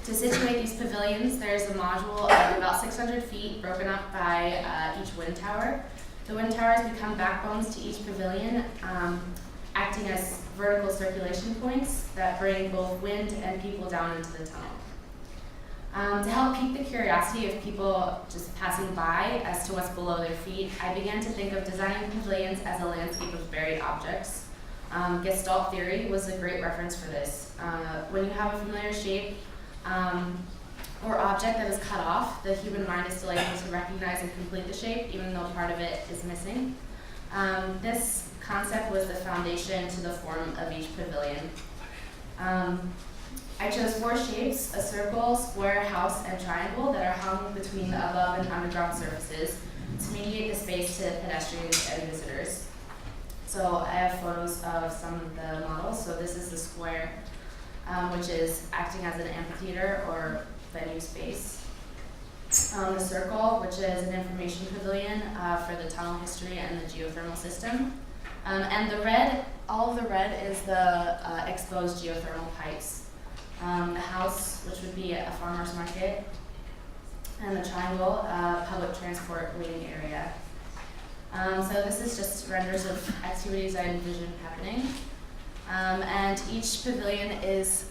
To situate these pavilions, there's a module of about 600 feet broken up by each wind tower. The wind towers become backbones to each pavilion, acting as vertical circulation points that bring both wind and people down into the tunnel. To help pique the curiosity of people just passing by as to what's below their feet, I began to think of designing pavilions as a landscape of buried objects. Gestalt theory was a great reference for this. When you have a familiar shape or object that is cut off, the human mind is still able to recognize and complete the shape, even though part of it is missing. This concept was the foundation to the form of each pavilion. I chose 4 shapes: a circle, square, house, and triangle that are hung between the above and underground surfaces to mediate the space to pedestrians and visitors. So I have photos of some of the models. So this is the square, which is acting as an amphitheater or venue space. The circle, which is an information pavilion for the tunnel history and the geothermal system. And the red, all of the red is the exposed geothermal pipes. The house, which would be a farmer's market, and the triangle, public transport waiting area. So this is just renders of activities I envision happening. And each pavilion is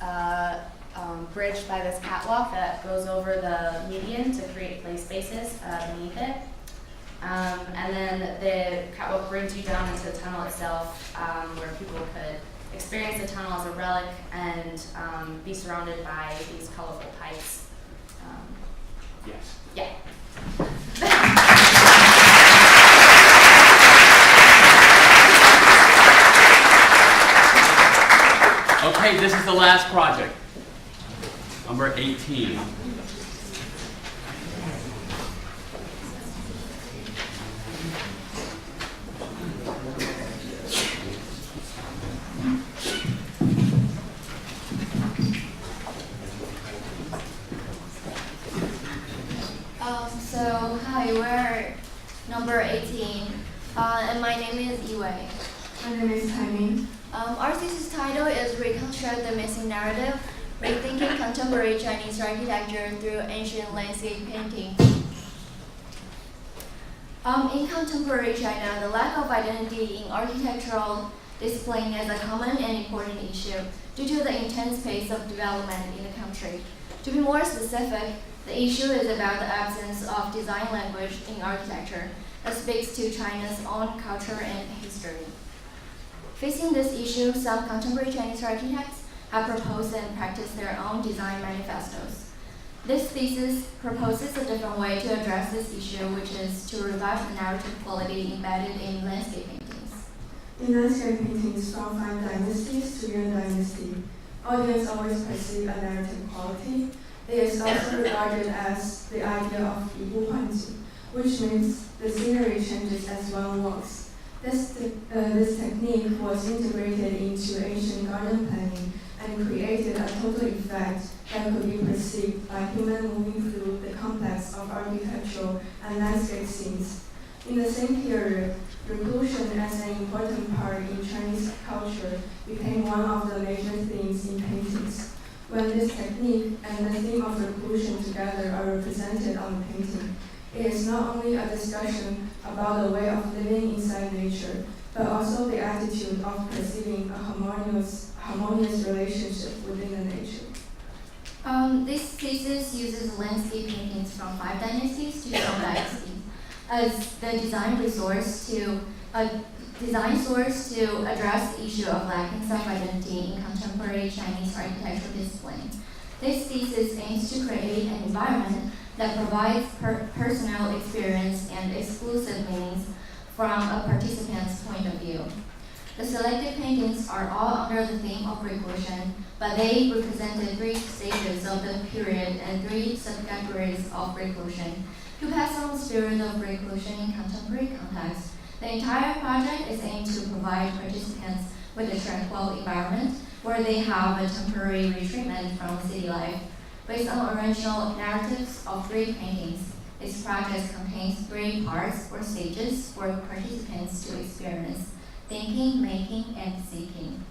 bridged by this catwalk that goes over the median to create play spaces beneath it. And then the catwalk brings you down into the tunnel itself, where people could experience the tunnel as a relic and be surrounded by these colorful pipes. Yes. Yeah. Okay, this is the last project, number 18. So, hi, we're number 18, and my name is Iwei. My name is Taiming. Our thesis title is Reconstruct the Missing Narrative, Rethinking Contemporary Chinese Architecture Through Ancient Landscape Painting. In contemporary China, the lack of identity in architectural discipline is a common and important issue due to the intense pace of development in the country. To be more specific, the issue is about the absence of design language in architecture that speaks to China's own culture and history. Facing this issue, some contemporary Chinese architects have proposed and practiced their own design manifestos. This thesis proposes a different way to address this issue, which is to revive the narrative quality embedded in landscape paintings. In landscape paintings from 5 dynasties to Yuan dynasty, audience always perceive a narrative quality. It is also regarded as the idea of 一步换景, which means the scenery changes as one walks. This technique was integrated into ancient garden planning and created a total effect that could be perceived by humans moving through the complex of architectural and landscape scenes. In the same period, reclusion as an important part in Chinese culture became one of the major themes in paintings. When this technique and the theme of reclusion together are represented on the painting, it is not only a discussion about the way of living inside nature, but also the attitude of perceiving a harmonious relationship within the nature. This thesis uses landscape paintings from 5 dynasties to Song dynasty. as the design resource to design source to address the issue of lacking self-identity in contemporary Chinese architectural discipline. This thesis aims to create an environment that provides personal experience and exclusive meanings from a participant's point of view. The selected paintings are all under the theme of reclusion, but they represented 3 stages of the period and 3 subcategories of reclusion. To pass on the spirit of reclusion in contemporary context, the entire project is aimed to provide participants with a tranquil environment where they have a temporary retreatment from city life. Based on original narratives of 3 paintings, this project contains 3 parts or stages for participants to experience: thinking, making, and seeking.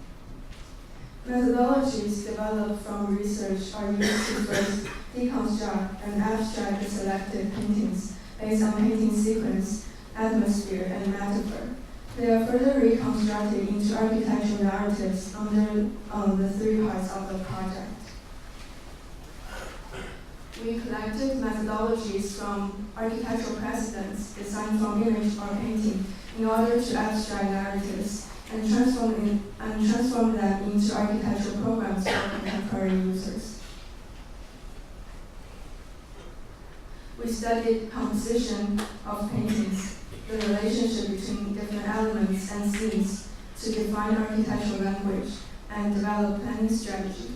Methodologies developed from research are used to first deconstruct and abstract the selected paintings based on painting sequence, atmosphere, and metaphor. They are further reconstructed into architectural narratives under the 3 parts of the project. We collected methodologies from architectural precedents, design from image or painting, in order to abstract narratives and transform them into architectural programs for contemporary users. We studied composition of paintings, the relationship between different elements and scenes to define architectural language and develop planning strategy.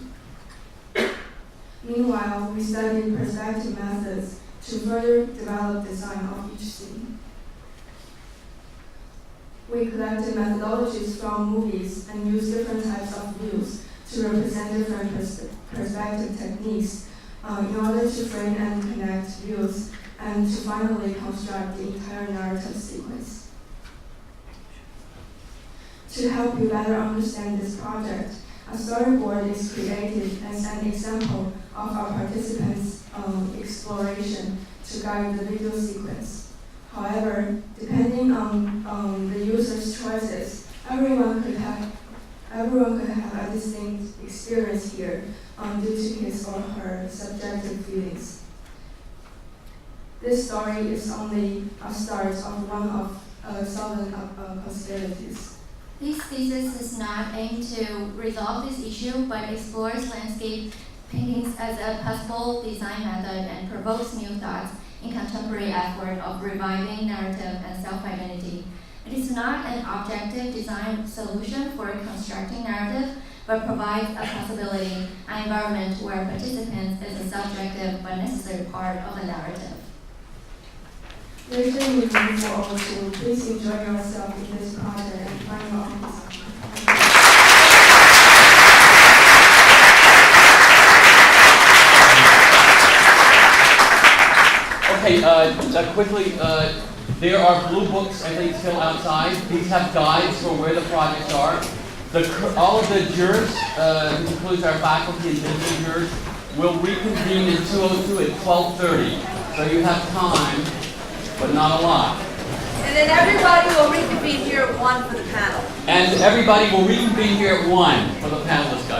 Meanwhile, we studied perspective methods to further develop design of each scene. We collected methodologies from movies and used different types of views to represent different perspective techniques in order to frame and connect views and to finally construct the entire narrative sequence. To help you better understand this project, a storyboard is created as an example of our participants' exploration to guide the video sequence. However, depending on the user's choices, everyone could have a distinct experience here due to his or her subjective feelings. This story is only a start of one of 7 possibilities. This thesis does not aim to resolve this issue, but explores landscape paintings as a possible design method and provokes new thoughts in contemporary effort of reviving narrative and self-identity. It is not an objective design solution for constructing narrative, but provides a possibility, an environment where participants is a subjective but necessary part of the narrative. Later we move forward to please enjoy yourself in this project and find your own design. Okay, quickly, there are blue books, I think, still outside. These have guides for where the projects are. All of the jurors, which includes our faculty and visiting jurors, will reconvene in 202 at 12:30. So you have time, but not a lot. And then everybody will reconvene here at 1 for the panel. And everybody will reconvene here at 1 for the panel discussion.